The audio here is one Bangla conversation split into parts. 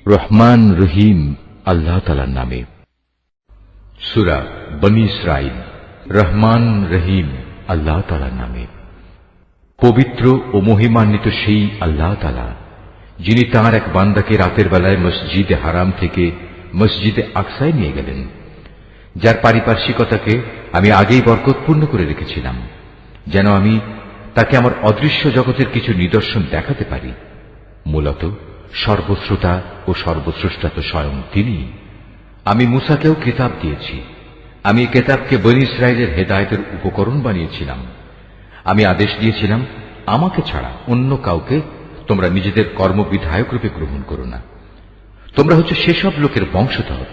রহমান রহিম আল্লাহ তাআলার নামে। সূরা বনী ইসরাঈল। রহমান রহিম আল্লাহ তাআলার নামে। পবিত্র ও মহিমান্বিত সেই আল্লাহ তাআলা যিনি তাঁর এক বান্দাকে রাতের বেলায় মসজিদে হারাম থেকে মসজিদে আকসায় নিয়ে গেলেন, যার পারিপার্শ্বিকতাকে আমি আগেই বরকতপূর্ণ করে রেখেছিলাম, যেন আমি তাকে আমার অদৃশ্য জগতের কিছু নিদর্শন দেখাতে পারি। মূলত সর্বশ্রোতা ও সর্বস্রষ্টা তো স্বয়ং তিনি। আমি মূসাকেও কিতাব দিয়েছি। আমি এই কিতাবকে বনী ইসরাঈলের হেদায়েতের উপকরণ বানিয়েছিলাম। আমি আদেশ দিয়েছিলাম, আমাকে ছাড়া অন্য কাউকে তোমরা নিজেদের কর্মবিধায়ক রূপে গ্রহণ করো না। তোমরা হচ্ছে সেসব লোকের বংশধর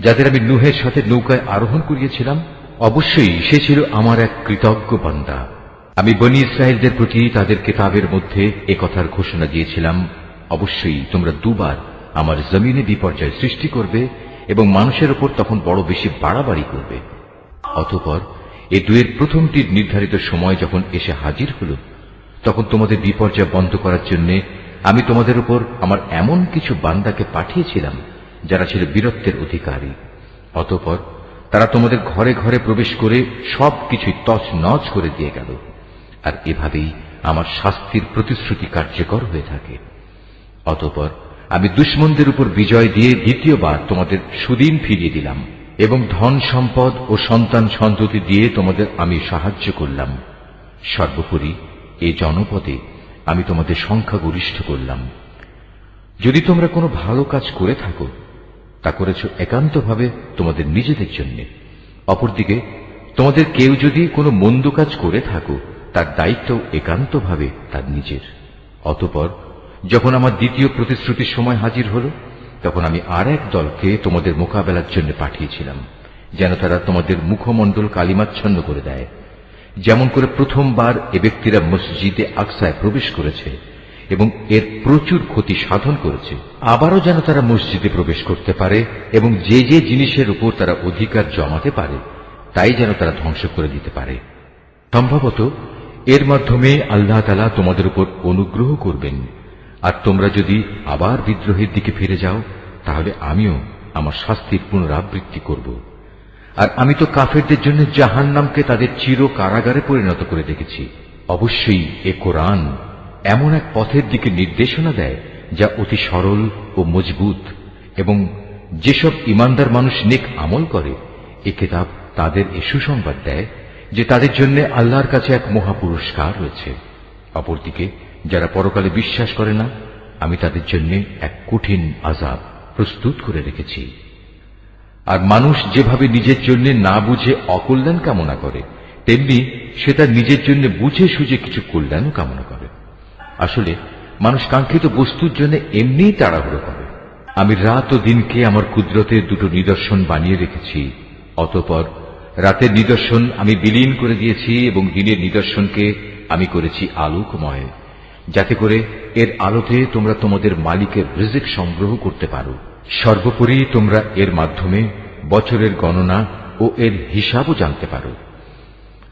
যাদের আমি নূহের সাথে নৌকায় আরোহণ করিয়েছিলাম। অবশ্যই সে ছিল আমার এক কৃতজ্ঞ বান্দা। আমি বনী ইসরাঈলদের প্রতি তাদের কিতাবের মধ্যে একথার ঘোষণা দিয়েছিলাম, অবশ্যই তোমরা দুবার আমার জমিনে বিপর্যয় সৃষ্টি করবে এবং মানুষের উপর তখন বড় বেশি বাড়াবাড়ি করবে। অতঃপর এ দুয়ের প্রথমটির নির্ধারিত সময় যখন এসে হাজির হল, তখন তোমাদের বিপর্যয় বন্ধ করার জন্য আমি তোমাদের উপর আমার এমন কিছু বান্দাকে পাঠিয়েছিলাম যারা ছিল বীরত্বের অধিকারী। অতঃপর তারা তোমাদের ঘরে ঘরে প্রবেশ করে সবকিছুই তছনছ করে দিয়ে গেল। আর এভাবেই আমার শাস্তির প্রতিশ্রুতি কার্যকর হয়ে থাকে। অতঃপর আমি দুশমনদের উপর বিজয় দিয়ে দ্বিতীয়বার তোমাদের সুদিন ফিরিয়ে দিলাম এবং ধন সম্পদ ও সন্তান সন্ততি দিয়ে তোমাদের আমি সাহায্য করলাম। সর্বোপরি এই জনপদে আমি তোমাদের সংখ্যাগরিষ্ঠ করলাম। যদি তোমরা কোনো ভালো কাজ করে থাকো, তা করেছ একান্তভাবে তোমাদের নিজেদের জন্য। অপরদিকে তোমাদের কেউ যদি কোনো মন্দ কাজ করে থাকো, তার দায়িত্ব একান্তভাবে তার নিজের। অতঃপর যখন আমার দ্বিতীয় প্রতিশ্রুতির সময় হাজির হল, তখন আমি আর এক দলকে তোমাদের মোকাবেলার জন্য পাঠিয়েছিলাম, যেন তারা তোমাদের মুখমণ্ডল কালিমাচ্ছন্ন করে দেয়, যেমন করে প্রথমবার এ ব্যক্তিরা মসজিদে আকসায় প্রবেশ করেছে এবং এর প্রচুর ক্ষতি সাধন করেছে। আবারও যেন তারা মসজিদে প্রবেশ করতে পারে এবং যে যে জিনিসের উপর তারা অধিকার জমাতে পারে তাই যেন তারা ধ্বংস করে দিতে পারে। সম্ভবত এর মাধ্যমে আল্লাহ তাআলা তোমাদের উপর অনুগ্রহ করবেন। আর তোমরা যদি আবার বিদ্রোহের দিকে ফিরে যাও, তাহলে আমিও আমার শাস্তির পুনরাবৃত্তি করব। আর আমি তো কাফেরদের জন্য জাহান্নামকে তাদের চির কারাগারে পরিণত করে দেখেছি। অবশ্যই এ কোরআন এমন এক পথের দিকে নির্দেশনা দেয় যা অতি সরল ও মজবুত, এবং যেসব ইমানদার মানুষ নেক আমল করে, এ কিতাব তাদের এ সুসংবাদ দেয় যে তাদের জন্য আল্লাহর কাছে এক মহাপুরস্কার রয়েছে। অপরদিকে যারা পরকালে বিশ্বাস করে না, আমি তাদের জন্য এক কঠিন আযাব প্রস্তুত করে রেখেছি। আর মানুষ যেভাবে নিজের জন্য না বুঝে অকল্যাণ কামনা করে, তেমনি সে তার নিজের জন্য বুঝে সুঝে কিছু কল্যাণও কামনা করে। আসলে মানুষ কাঙ্ক্ষিত বস্তুর জন্য এমনিই তাড়াহুড়ো করে। আমি রাত ও দিনকে আমার কুদরতে দুটো নিদর্শন বানিয়ে রেখেছি। অতঃপর রাতের নিদর্শন আমি বিলীন করে দিয়েছি এবং দিনের নিদর্শনকে আমি করেছি আলোকময়, যাতে করে এর আলোতে তোমরা তোমাদের মালিকের রিজিক সংগ্রহ করতে পারো। সর্বোপরি তোমরা এর মাধ্যমে বছরের গণনা ও এর হিসাবও জানতে পারো।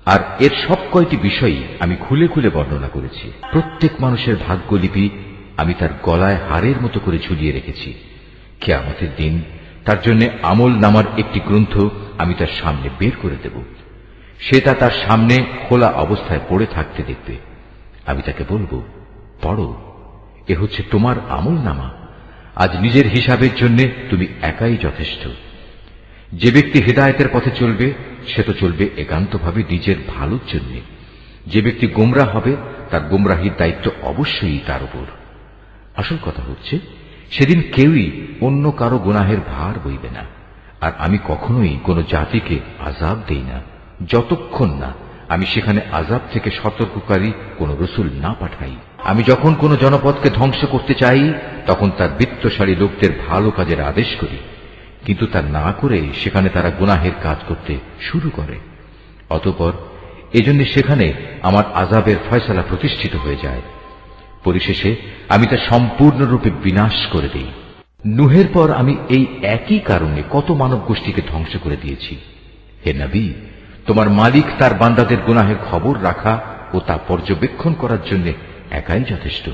আর এর সব কয়টি বিষয়ই আমি খুলে খুলে বর্ণনা করেছি। প্রত্যেক মানুষের ভাগ্যলিপি আমি তার গলায় হারের মতো করে ঝুলিয়ে রেখেছি। কিয়ামতের দিন তার জন্য আমল নামার একটি গ্রন্থ আমি তার সামনে বের করে দেব। সে তা তার সামনে খোলা অবস্থায় পড়ে থাকতে দেখবে। আমি তাকে বলবো, পড়ো, এ হচ্ছে তোমার আমল নামা। আজ নিজের হিসাবের জন্য তুমি একাই যথেষ্ট। যে ব্যক্তি হিদায়াতের পথে চলবে, সে তো চলবে একান্তভাবে নিজের ভালোর জন্য। যে ব্যক্তি গোমরাহ হবে, তার গোমরাহির দায়িত্ব অবশ্যই তার উপর। আসল কথা হচ্ছে, সেদিন কেউই অন্য কারো গুনাহের ভার বইবে না। আর আমি কখনোই কোনো জাতিকে আযাব দেই না যতক্ষণ না আমি সেখানে আযাব থেকে সতর্ককারী কোন রসুল না পাঠাই। আমি যখন কোন জনপদকে ধ্বংস করতে চাই, তখন তার বিত্তশালী লোকদের ভালো কাজের আদেশ করি, কিন্তু তা না করে সেখানে তারা গুনাহের কাজ করতে শুরু করে। অতঃপর এজন্য সেখানে আমার আযাবের ফয়সালা প্রতিষ্ঠিত হয়ে যায়। পরিশেষে আমি তা সম্পূর্ণরূপে বিনাশ করে দিই। নূহের পর আমি এই একই কারণে কত মানব গোষ্ঠীকে ধ্বংস করে দিয়েছি। হে নবী, তোমার মালিক তার বান্দাদের গুনাহের খবর রাখা ও তা পর্যবেক্ষণ করার জন্য একাই যথেষ্ট।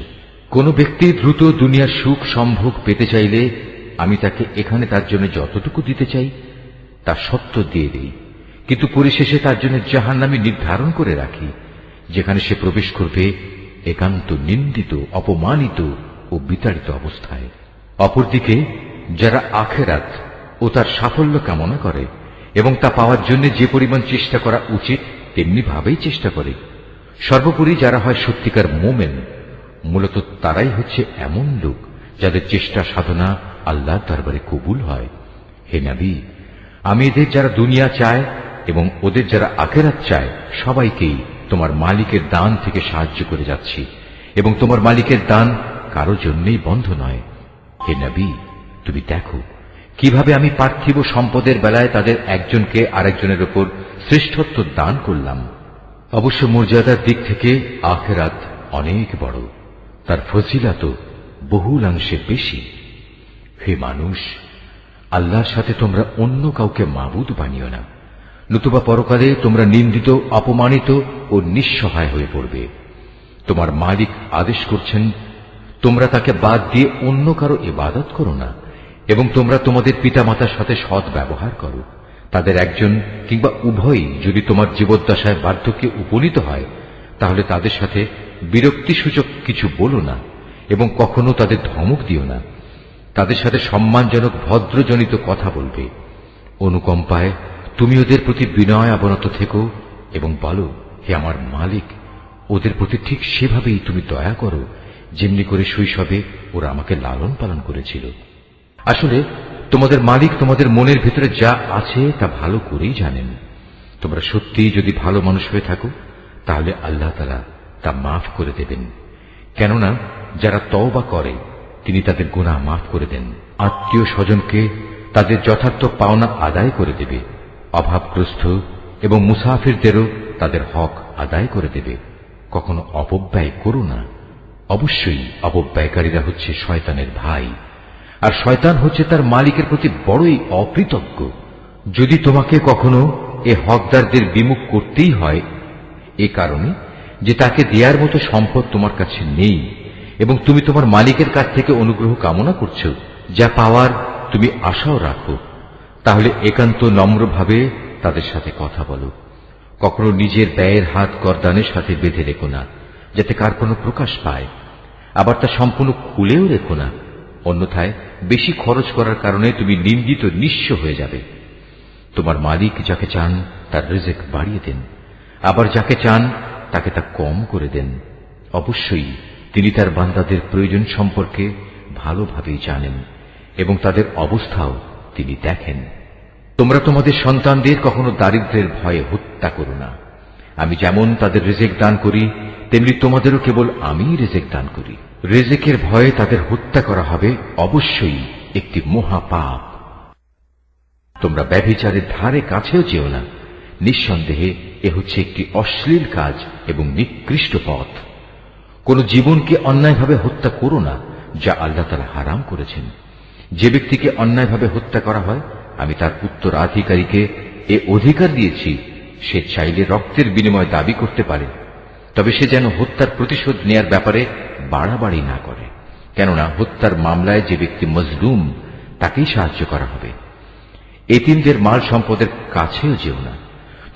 কোন ব্যক্তি দ্রুত দুনিয়ার সুখ সম্ভোগ পেতে চাইলে আমি তাকে এখানে তার জন্য যতটুকু দিতে চাই তা সত্য দিয়ে দেই, কিন্তু পরিশেষে তার জন্য জাহান্নামী নির্ধারণ করে রাখি, যেখানে সে প্রবেশ করবে একান্ত নিন্দিত, অপমানিত ও বিতাড়িত অবস্থায়। অপরদিকে যারা আখিরাত ও তার সাফল্য কামনা করে এবং তা পাওয়ার জন্য যে পরিমাণ চেষ্টা করা উচিত তেমনি ভাবেই চেষ্টা করে, সর্বোপরি যারা হয় সত্যিকার মোমেন, মূলত তারাই হচ্ছে এমন লোক যাদের চেষ্টা সাধনা আল্লাহর দরবারে কবুল হয়। হে নবী, আমি এদের যারা দুনিয়া চায় এবং ওদের যারা আখিরাত চায় সবাইকেই তোমার মালিকের দান থেকে সাহায্য করে যাচ্ছি, এবং তোমার মালিকের দান কারো জন্যই বন্ধ নয়। হে নবী, তুমি দেখো কিভাবে আমি পার্থিব সম্পদের বেলায় তাদের একজনকে আরেকজনের উপর শ্রেষ্ঠত্ব দান করলাম। অবশ্য মর্যাদার দিক থেকে আখিরাত অনেক বড়, তার ফজিলত বহুলাংশে বেশি। হে মানুষ, আল্লাহর সাথে তোমরা অন্য কাউকে মাবুদ বানিও না, নতুবা পরকালে তোমরা নিন্দিত, অপমানিত ও নিঃসহায় হয়ে পড়বে। তোমার মালিক আদেশ করছেন, তোমরা তাকে বাদ দিয়ে অন্য কারো ইবাদত করো না, এবং তোমরা তোমাদের পিতামাতার সাথে সৎ ব্যবহার করো। তাদের একজন কিংবা উভয়ই যদি তোমার জীবদ্দশায় বার্ধক্যে উপনীত হয়, তাহলে তাদের সাথে বিরক্তিসূচক কিছু বলো না এবং কখনো তাদের ধমক দিও না। তাদের সাথে সম্মানজনক ভদ্রজনিত কথা বলবে। অনুকম্পায় তুমি ওদের প্রতি বিনয় অবনত থেকো এবং বলো, হে আমার মালিক, ওদের প্রতি ঠিক সেভাবেই তুমি দয়া করো যেমনি করে শৈশবে ওরা আমাকে লালন পালন করেছিল। আসলে তোমাদের মালিক তোমাদের মনের ভিতরে যা আছে তা ভালো করেই জানেন। তোমরা সত্যিই যদি ভালো মানুষ হয়ে থাকো তাহলে আল্লাহ তাআলা তা মাফ করে দেবেন, কেননা যারা তওবা করে তিনি তাদের গুনাহ মাফ করে দেন। আত্মীয় স্বজনকে তাদের যথার্থ পাওনা আদায় করে দেবে, অভাবগ্রস্ত এবং মুসাফিরদেরও তাদের হক আদায় করে দেবে। কখনো অপব্যয় করো না। অবশ্যই অপব্যয়কারীরা হচ্ছে শয়তানের ভাই, আর শয়তান হচ্ছে তার মালিকের প্রতি বড়ই অকৃতজ্ঞ। যদি তোমাকে কখনো এ হকদারদের বিমুখ করতেই হয় এ কারণে যে তাকে দেওয়ার মতো সম্পদ তোমার কাছে নেই এবং তুমি তোমার মালিকের কাছ থেকে অনুগ্রহ কামনা করছো, যা পাওয়ার তুমি আশাও রাখো, তাহলে একান্ত নম্রভাবে তাদের সাথে কথা বলো। কখনো নিজের ব্যয়ের হাত গর্দানের সাথে বেঁধে রেখো না, যাতে কার কোনো প্রকাশ পায়, আবার তা সম্পূর্ণ খুলেও রেখো না, অন্যথায় বেশি খরচ করার কারণে তুমি নিন্দিত, নিঃস্ব হয়ে যাবে। তোমার মালিক যাকে চান তার রিজিক বাড়িয়ে দেন, আবার যাকে চান তাকে তা কম করে দেন। অবশ্যই তিনি তার বান্দাদের প্রয়োজন সম্পর্কে ভালোভাবেই জানেন এবং তাদের অবস্থাও তিনি দেখেন। তোমরা তোমাদের সন্তানদের কখনো দারিদ্র্যের ভয়ে হত্যা করো না। আমি যেমন তাদের রিজিক দান করি তেমনি তোমাদেরও কেবল আমিই রিজিক দান করি। রিজিকের ভয়ে তাদের হত্যা করা হবে অবশ্যই একটি মহাপাপ। তোমরা ব্যভিচারের ধারে কাছেও যেও না, নিঃসন্দেহে এ হচ্ছে একটি অশ্লীল কাজ এবং নিকৃষ্ট পথ। কোন জীবনকে অন্যায়ভাবে হত্যা করো না, যা আল্লাহ তাআলা হারাম করেছেন। যে ব্যক্তিকে অন্যায়ভাবে হত্যা করা হয় আমি তার উত্তরাধিকারীকে এ অধিকার দিয়েছি, সে চাইলে রক্তের বিনিময় দাবি করতে পারে, তবে সে যেন হত্যার প্রতিশোধ নেয়ার ব্যাপারে বাড়াবাড়ি না করে, কেননা হত্যার মামলায় যে ব্যক্তি মজলুম তাকেই সাহায্য করা হবে। এতিমদের মাল সম্পদের কাছেও যেও না,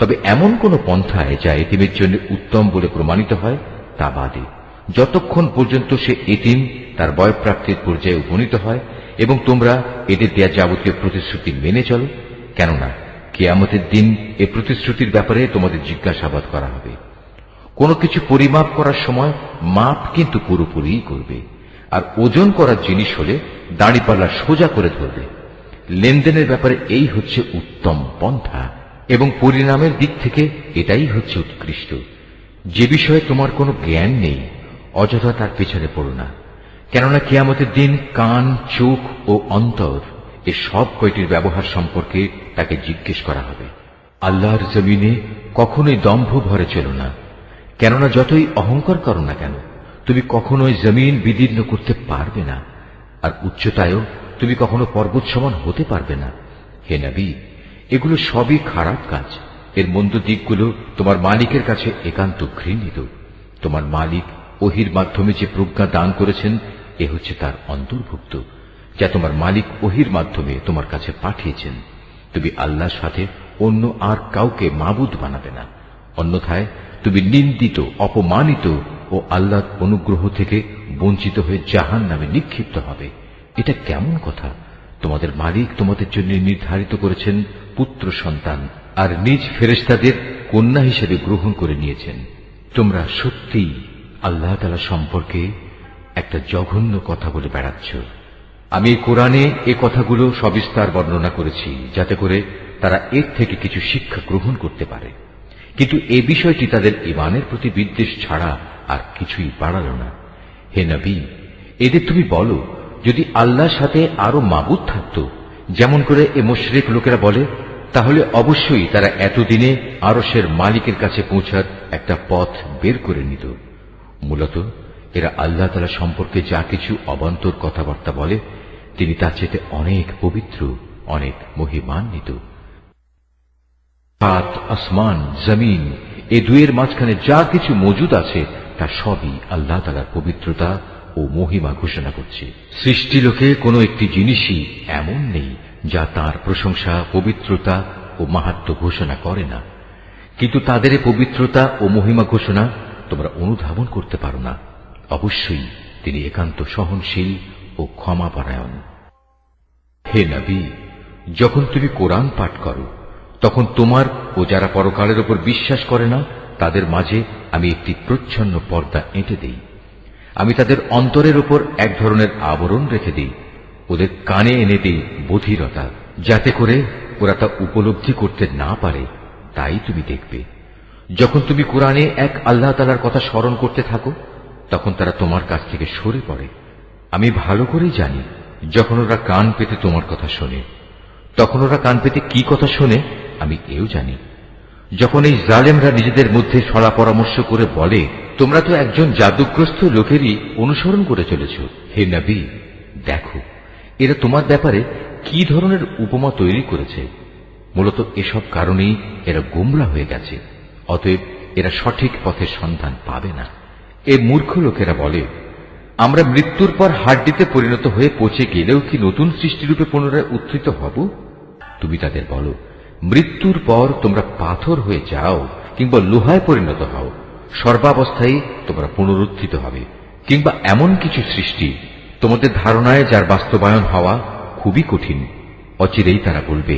তবে এমন কোন পন্থায় যা এতিমের জন্য উত্তম বলে প্রমাণিত হয় তা বাদে, যতক্ষণ পর্যন্ত সে এতিম তার বয়ঃপ্রাপ্তির পর্যায়ে উপনীত হয় এবং তোমরা এদের দেয়া যাবতীয় প্রতিশ্রুতি মেনে চলো, কেননা কিয়ামতের দিন এ প্রতিশ্রুতির ব্যাপারে তোমাদের জিজ্ঞাসাবাদ করা হবে। কোনো কিছু পরিমাপ করার সময় মাপ কিন্তু পুরোপুরিই করবে, আর ওজন করার জিনিস হলে দাঁড়িপাল্লা সোজা করে ধরবে। লেনদেনের ব্যাপারে এই হচ্ছে উত্তম পন্থা এবং পরিণামের দিক থেকে এটাই হচ্ছে উৎকৃষ্ট। যে বিষয়ে তোমার কোনো জ্ঞান নেই অযথা তার পেছনে পড়ো না, কেননা কিয়ামতের দিন কান, চোখ ও অন্তর এ সব কয়টির ব্যবহার সম্পর্কে তাকে জিজ্ঞেস করা হবে। আল্লাহর জমিনে কখনোই দম্ভ ভরে চলো না, কেননা যতই অহংকার করো না কেন তুমি কখনোই জমিন বিদীর্ণ করতে পারবে না, আর উচ্চতায়ও তুমি কখনো পর্বত সমান হতে পারবে না। হে নবী, এগুলো সবই খারাপ কাজ। এর মন্দ দিকগুলো তোমার মালিকের কাছে একান্ত ঘৃণিত। তোমার মালিক ওহির মাধ্যমে যে প্রজ্ঞা দান করেছেন এ হচ্ছে তার অন্তর্ভুক্ত, যা তোমার মালিক ওহির মাধ্যমে তোমার কাছে পাঠিয়েছেন। তুমি আল্লাহর সাথে অন্য আর কাউকে মাবুদ বানাবে না, অন্যথায় তুমি নিন্দিত, অপমানিত ও আল্লাহর অনুগ্রহ থেকে বঞ্চিত হয়ে জাহান্নামে নিক্ষিপ্ত হবে। এটা কেমন কথা? তোমাদের মালিক তোমাদের জন্য নির্ধারিত করেছেন পুত্র সন্তান আর নিজ ফেরেশতাদের কন্যা হিসেবে গ্রহণ করে নিয়েছেন। তোমরা সত্যিই আল্লাহ তাআলা সম্পর্কে একটা জঘন্য কথা বলে বেড়াচ্ছ। আমি কোরআনে এ কথাগুলো সবিস্তার বর্ণনা করেছি যাতে করে তারা এর থেকে কিছু শিক্ষা গ্রহণ করতে পারে, কিন্তু এই বিষয়টি তাদের ঈমানের প্রতি বিদ্বেষ ছাড়া আর কিছুই বাড়াল না। হে নবী, এদের তুমি বলো, যদি আল্লাহর সাথে আরো মাবুদ থাকত যেমন করে এ মুশরিক লোকেরা বলে, তাহলে অবশ্যই তারা এতদিনে আরশের মালিকের কাছে পৌঁছার একটা পথ বের করে নিত। মূলত এরা আল্লাহ তাআলা সম্পর্কে যা কিছু অবান্তর কথাবার্তা বলে তিনি তার চেয়ে অনেক পবিত্র, অনেক মহিমান্বিত। সাত আসমান, জমিন এ দুয়ের মাঝখানে যা কিছু মজুদ আছে তা সবই আল্লাহ তাআলার পবিত্রতা ও মহিমা ঘোষণা করছে। সৃষ্টিলোকে কোনো একটি জিনিসই এমন নেই যা তার প্রশংসা, পবিত্রতা ও মাহাত্ম্য ঘোষণা করে না, কিন্তু তাদের পবিত্রতা ও মহিমা ঘোষণা তোমরা অনুধাবন করতে পারো না। অবশ্যই তিনি একান্ত সহনশীল ও ক্ষমাপরায়ণ। হে নবী, যখন তুমি কোরআন পাঠ করো তখন তোমার ও যারা পরকালের উপর বিশ্বাস করে না তাদের মাঝে আমি একটি প্রচ্ছন্ন পর্দা এঁটে দেই। আমি তাদের অন্তরের উপর এক ধরনের আবরণ রেখে দিই, ওদের কানে এনে দিই বধিরতা, যাতে করে ওরা তা উপলব্ধি করতে না পারে। তাই তুমি দেখবে যখন তুমি কোরআনে এক আল্লাহ তাআলার কথা স্মরণ করতে থাকো তখন তারা তোমার কাছ থেকে সরে পড়ে। আমি ভালো করেই জানি যখন ওরা কান পেতে তোমার কথা শোনে, তখন ওরা কান পেতে কি কথা শোনে আমি এও জানি। যখন এই জালেমরা নিজেদের মধ্যে সলা পরামর্শ করে বলে, তোমরা তো একজন জাদুগ্রস্ত লোকেরই অনুসরণ করে চলেছ। হে নবী, দেখো এরা তোমার ব্যাপারে কি ধরনের উপমা তৈরি করেছে। মূলত এসব কারণেই এরা গোমরা হয়ে গেছে, অতএব এরা সঠিক পথের সন্ধান পাবে না। এ মূর্খ লোকেরা বলে, আমরা মৃত্যুর পর হাড্ডিতে পরিণত হয়ে পচে গেলেও কি নতুন সৃষ্টিরূপে পুনরায় উত্থিত হব? তুমি তাদের বলো, মৃত্যুর পর তোমরা পাথর হয়ে যাও কিংবা লোহায় পরিণত হও, সর্বাবস্থায় তোমরা পুনরুত্থিত হবে। কিংবা এমন কিছু সৃষ্টি তোমাদের ধারণায় যার বাস্তবায়ন হওয়া খুবই কঠিন। অচিরেই তারা বলবে,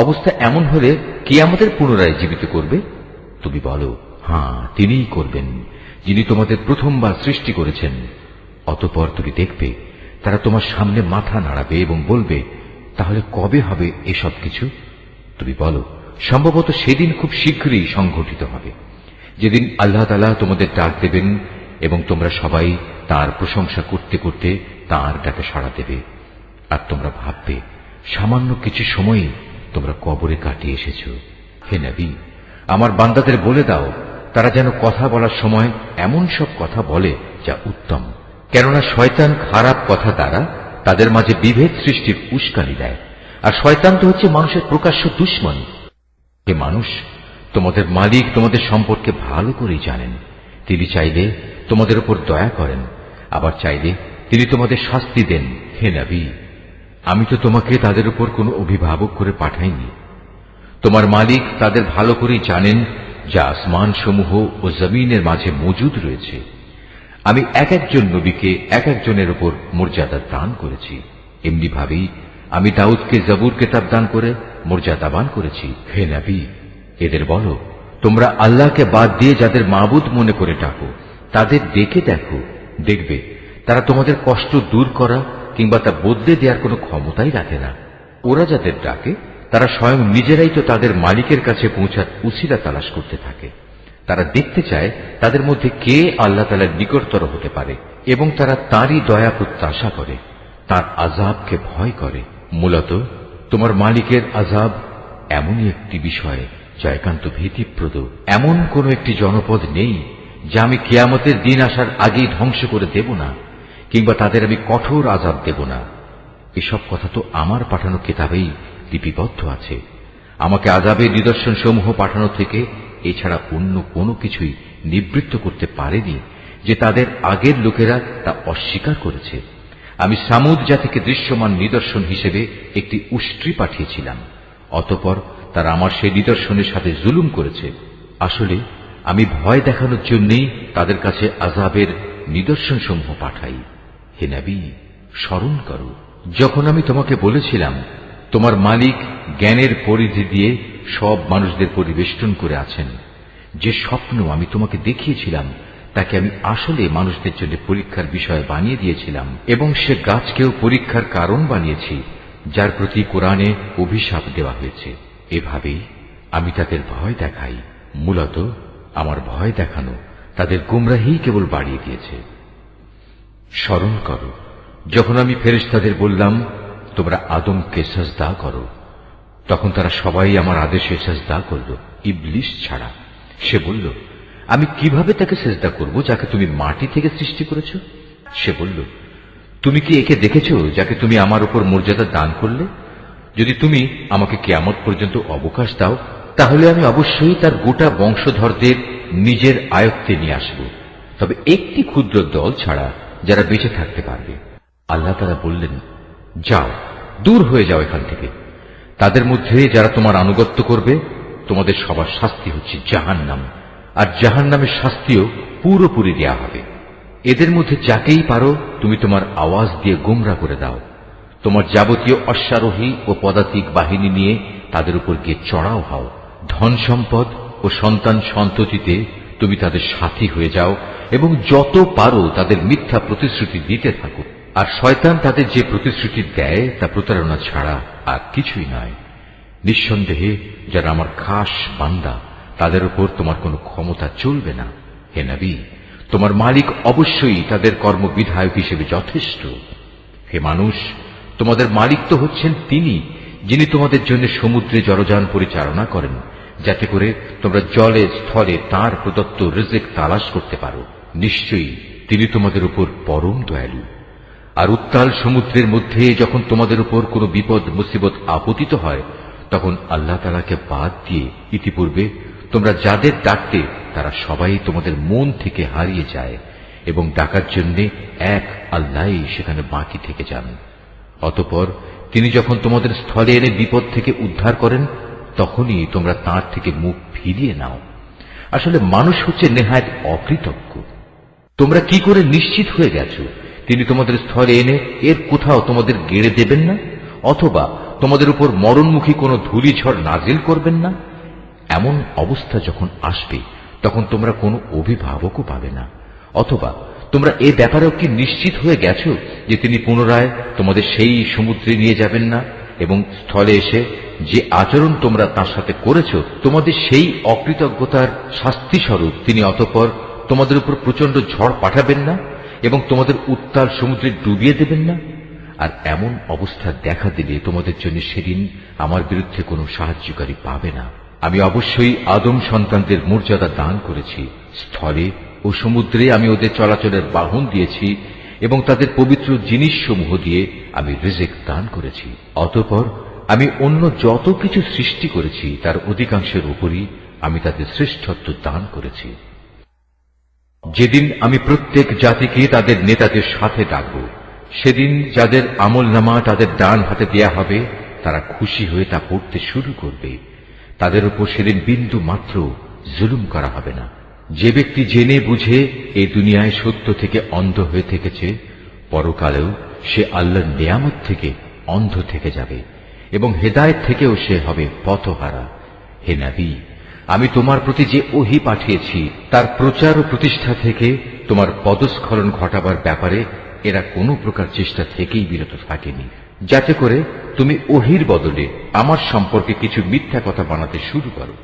অবস্থা এমন হলে কে আমাদের পুনরায় জীবিত করবে? তুমি বলো, হ্যাঁ, তিনিই করবেন, যিনি তোমাদের প্রথমবার সৃষ্টি করেছেন। অতঃপর তুমি দেখবে তারা তোমার সামনে মাথা নাড়াবে এবং বলবে, তাহলে কবে হবে এসব কিছু? তুমি বলো, সম্ভবত সেদিন খুব শীঘ্রই সংঘটিত হবে, যেদিন আল্লাহ তাআলা তোমাদের ডাক দেবেন এবং তোমরা সবাই তার প্রশংসা করতে করতে তার ডাকে সাড়া দেবে। আর তোমরা ভাববে সামান্য কিছু সময়ই তোমরা কবরে কাটিয়ে এসেছ। হে নবী, আমার বান্দাদের বলে দাও তারা যেন কথা বলার সময় এমন সব কথা বলে যা উত্তম, কেননা শয়তান খারাপ কথা দ্বারা তাদের মাঝে বিভেদ সৃষ্টির উস্কানি দেয়, আর শয়তান তো হচ্ছে মানুষের প্রকাশ্য দুশমন। হে মানুষ, তোমাদের মালিক তোমাদের সম্পর্কে ভালো করেই জানেন। তিনি চাইলে তোমাদের উপর দয়া করেন, আবার চাইলে তিনি তোমাদের শাস্তি দেন। হে নবী, আমি তো তোমাকে তাদের উপর কোনো অভিভাবক করে পাঠাইনি। তোমার মালিক তাদের ভালো করেই জানেন যা আসমান সমূহ ও জমিনের মাঝে মজুদ রয়েছে। আমি এক একজন নবীকে এক একজনের উপর মর্যাদা দান করেছি। এমনি ভাবেই আমি দাউদকে জবুর কিতাব দান করে মর্যাদাবান করেছি। হে নবী, এদের বলো, তোমরা আল্লাহকে বাদ দিয়ে যাদের মাবুদ মনে করে ডাকো তাদের ডেকে দেখো, দেখবে তারা তোমাদের কষ্ট দূর করা কিংবা তা বদলে দেওয়ার কোনো ক্ষমতাই রাখে না। ওরা যাদের ডাকে তারা স্বয়ং নিজেরাই তো তাদের মালিকের কাছে পৌঁছার উসিলা তালাশ করতে থাকে। তারা দেখতে চায় তাদের মধ্যে কে আল্লাহ তাআলার নিকটতর হতে পারে এবং তারা তারই দয়া প্রত্যাশা করে, তার আযাবকে ভয় করে। মূলত তোমার মালিকের আযাব এমনই একটি বিষয় যা একান্ত ভীতিপ্রদ। এমন কোন একটি জনপদ নেই যা আমি কিয়ামতের দিন আসার আগেই ধ্বংস করে দেব না, কিংবা তাদের আমি কঠোর আযাব দেব না। এসব কথা তো আমার পাঠানো কিতাবেই লিপিবদ্ধ আছে। আমাকে আযাবের নিদর্শন সমূহ পাঠানো থেকে এছাড়া অন্য কোনো কিছুই নিবৃত্ত করতে পারেনি যে তাদের আগের লোকেরা তা অস্বীকার করেছে। আমি সামুদ জাতিকে দৃশ্যমান নিদর্শন হিসেবে একটি উষ্ট্রি পাঠিয়েছিলাম, অতঃপর তারা আমার সেই নিদর্শনের সাথে জুলুম করেছে। আসলে আমি ভয় দেখানোর জন্যই তাদের কাছে আযাবের নিদর্শনসমূহ পাঠাই। হে নবী, স্মরণ করো যখন আমি তোমাকে বলেছিলাম তোমার মালিক জ্ঞানের পরিধি দিয়ে সব মানুষদের পরিবেষ্টন করে আছেন। যে স্বপ্ন আমি তোমাকে দেখিয়েছিলাম তাকে আমি আসলে মানুষদের জন্য পরীক্ষার বিষয় বানিয়ে দিয়েছিলাম, এবং সে গাছকেও পরীক্ষার কারণ বানিয়েছি, যার প্রতি কোরআনে অভিশাপ দেওয়া হয়েছে। এভাবেই আমি তাদের ভয় দেখাই। মূলত আমার ভয় দেখানো তাদের গুমরাহি কেবল বাড়িয়ে দিয়েছে। স্মরণ করো যখন আমি ফেরেশতাদের বললাম তোমরা আদমকে সাজদা করো, তখন তারা সবাই আমার আদেশে সাজদা করল, ইবলিস ছাড়া। সে বলল, আমি কিভাবে তাকে সিজদা করব যাকে তুমি মাটি থেকে সৃষ্টি করেছ? সে বলল, তুমি কি একে দেখেছ যাকে তুমি আমার উপর মর্যাদা দান করলে? যদি তুমি আমাকে কিয়ামত পর্যন্ত অবকাশ দাও, তাহলে আমি অবশ্যই তার গোটা বংশধরদের নিজের আয়ত্তে নিয়ে আসব, তবে একটি ক্ষুদ্র দল ছাড়া যারা বেঁচে থাকতে পারবে। আল্লাহ তাআলা বললেন, যাও, দূর হয়ে যাও এখান থেকে। তাদের মধ্যে যারা তোমার আনুগত্য করবে তোমাদের সবার শাস্তি হচ্ছে জাহান্নাম, আর জাহান্নামের শাস্তিও পুরোপুরি দেয়া হবে। এদের মধ্যে যাকেই পারো তুমি তোমার আওয়াজ দিয়ে গোমরা করে দাও। তোমার যাবতীয় অশ্বারোহী ও পদাতিক বাহিনী নিয়ে তাদের উপর গিয়ে চড়াও হও। ধন সম্পদ ও সন্তান সন্ততিতে তুমি তাদের সাথী হয়ে যাও এবং যত পারো তাদের মিথ্যা প্রতিশ্রুতি দিতে থাকো। আর শয়তান তাদের যে প্রতিশ্রুতি দেয় তা প্রতারণা ছাড়া আর কিছুই নয়। নিঃসন্দেহে যারা আমার খাস বান্দা তাদের উপর তোমার কোনো ক্ষমতা চলবে না। হে নবী, তোমার মালিক অবশ্যই তাদের কর্মবিধায়ক হিসেবে যথেষ্ট। হে মানুষ, তোমাদের মালিক তো হচ্ছেন তিনি, যিনি তোমাদের জন্য সমুদ্রে জলযান পরিচালনা করেন, যাতে করে তোমরা জলে স্থলে তাঁর প্রদত্ত রিজিক তালাশ করতে পারো। নিশ্চয়ই তিনি তোমাদের উপর পরম দয়ালু। আর উত্তাল সমুদ্রের মধ্যে যখন তোমাদের উপর কোনো বিপদ মুসিবত আপতিত হয়, তখন আল্লাহ তাআলাকে বাদ দিয়ে ইতিপূর্বে তোমরা যাদের ডাকতে তারা সবাই তোমাদের মন থেকে হারিয়ে যায়, এবং ডাকার জন্য এক আল্লাহই সেখানে বাকি থেকে যান। অতঃপর তিনি যখন তোমাদের স্থলে এনে বিপদ থেকে উদ্ধার করেন, তখনই তোমরা তাঁর থেকে মুখ ফিরিয়ে নাও। আসলে মানুষ হচ্ছে নেহায়েত অকৃতজ্ঞ। তোমরা কি করে নিশ্চিত হয়ে গেছো তিনি তোমাদের স্থলে এনে এর কোথাও তোমাদের গেড়ে দেবেন না, অথবা তোমাদের উপর মরণমুখী কোনো ধূলিঝড় নাজিল করবেন না? এমন অবস্থা যখন আসবে তখন তোমরা কোনো অভিভাবকও পাবে না। অথবা তোমরা এ ব্যাপারেও কি নিশ্চিত হয়ে গেছো যে তিনি পুনরায় তোমাদের সেই সমুদ্রে নিয়ে যাবেন না, এবং স্থলে এসে যে আচরণ তোমরা তার সাথে করেছো তোমাদের সেই অকৃতজ্ঞতার শাস্তি স্বরূপ তিনি অতঃপর তোমাদের উপর প্রচন্ড ঝড় পাঠাবেন না এবং তোমাদের উত্তাল সমুদ্রে ডুবিয়ে দেবেন না? আর এমন অবস্থা দেখা দিলে তোমাদের জন্য সেদিন আমার বিরুদ্ধে কোনো সাহায্যকারী পাবে না। আমি অবশ্যই আদম সন্তানদের মর্যাদা দান করেছি। স্থলে ও সমুদ্রে আমি ওদের চলাচলের বাহন দিয়েছি এবং তাদের পবিত্র জিনিসসমূহ দিয়ে আমি রিজিক দান করেছি। অতঃপর আমি অন্য যত কিছু সৃষ্টি করেছি তার অধিকাংশের উপরই আমি তাদের শ্রেষ্ঠত্ব দান করেছি। যেদিন আমি প্রত্যেক জাতিকে তাদের নেতাদের সাথে ডাকব, সেদিন যাদের আমলনামা তাদের ডান হাতে দেয়া হবে তারা খুশি হয়ে তা পড়তে শুরু করবে। তাদের উপর সেদিন বিন্দু মাত্র জুলুম করা হবে না। যে ব্যক্তি জেনে বুঝে এই দুনিয়ায় সত্য থেকে অন্ধ হয়ে থেকেছে, পরকালেও সে আল্লাহর নিয়ামত থেকে অন্ধ থেকে যাবে এবং হেদায়েত থেকেও সে হবে পথহারা। হে নবী, আমি তোমার প্রতি যে ওহী পাঠিয়েছি তার প্রচার ও প্রতিষ্ঠা থেকে তোমার পদস্খলন ঘটাবার ব্যাপারে এরা কোনো প্রকার চেষ্টা থেকেই বিরত থাকেনি, যাতে করে তুমি ওহীর বদলে আমার সম্পর্কে কিছু মিথ্যা কথা বানাতে শুরু করো।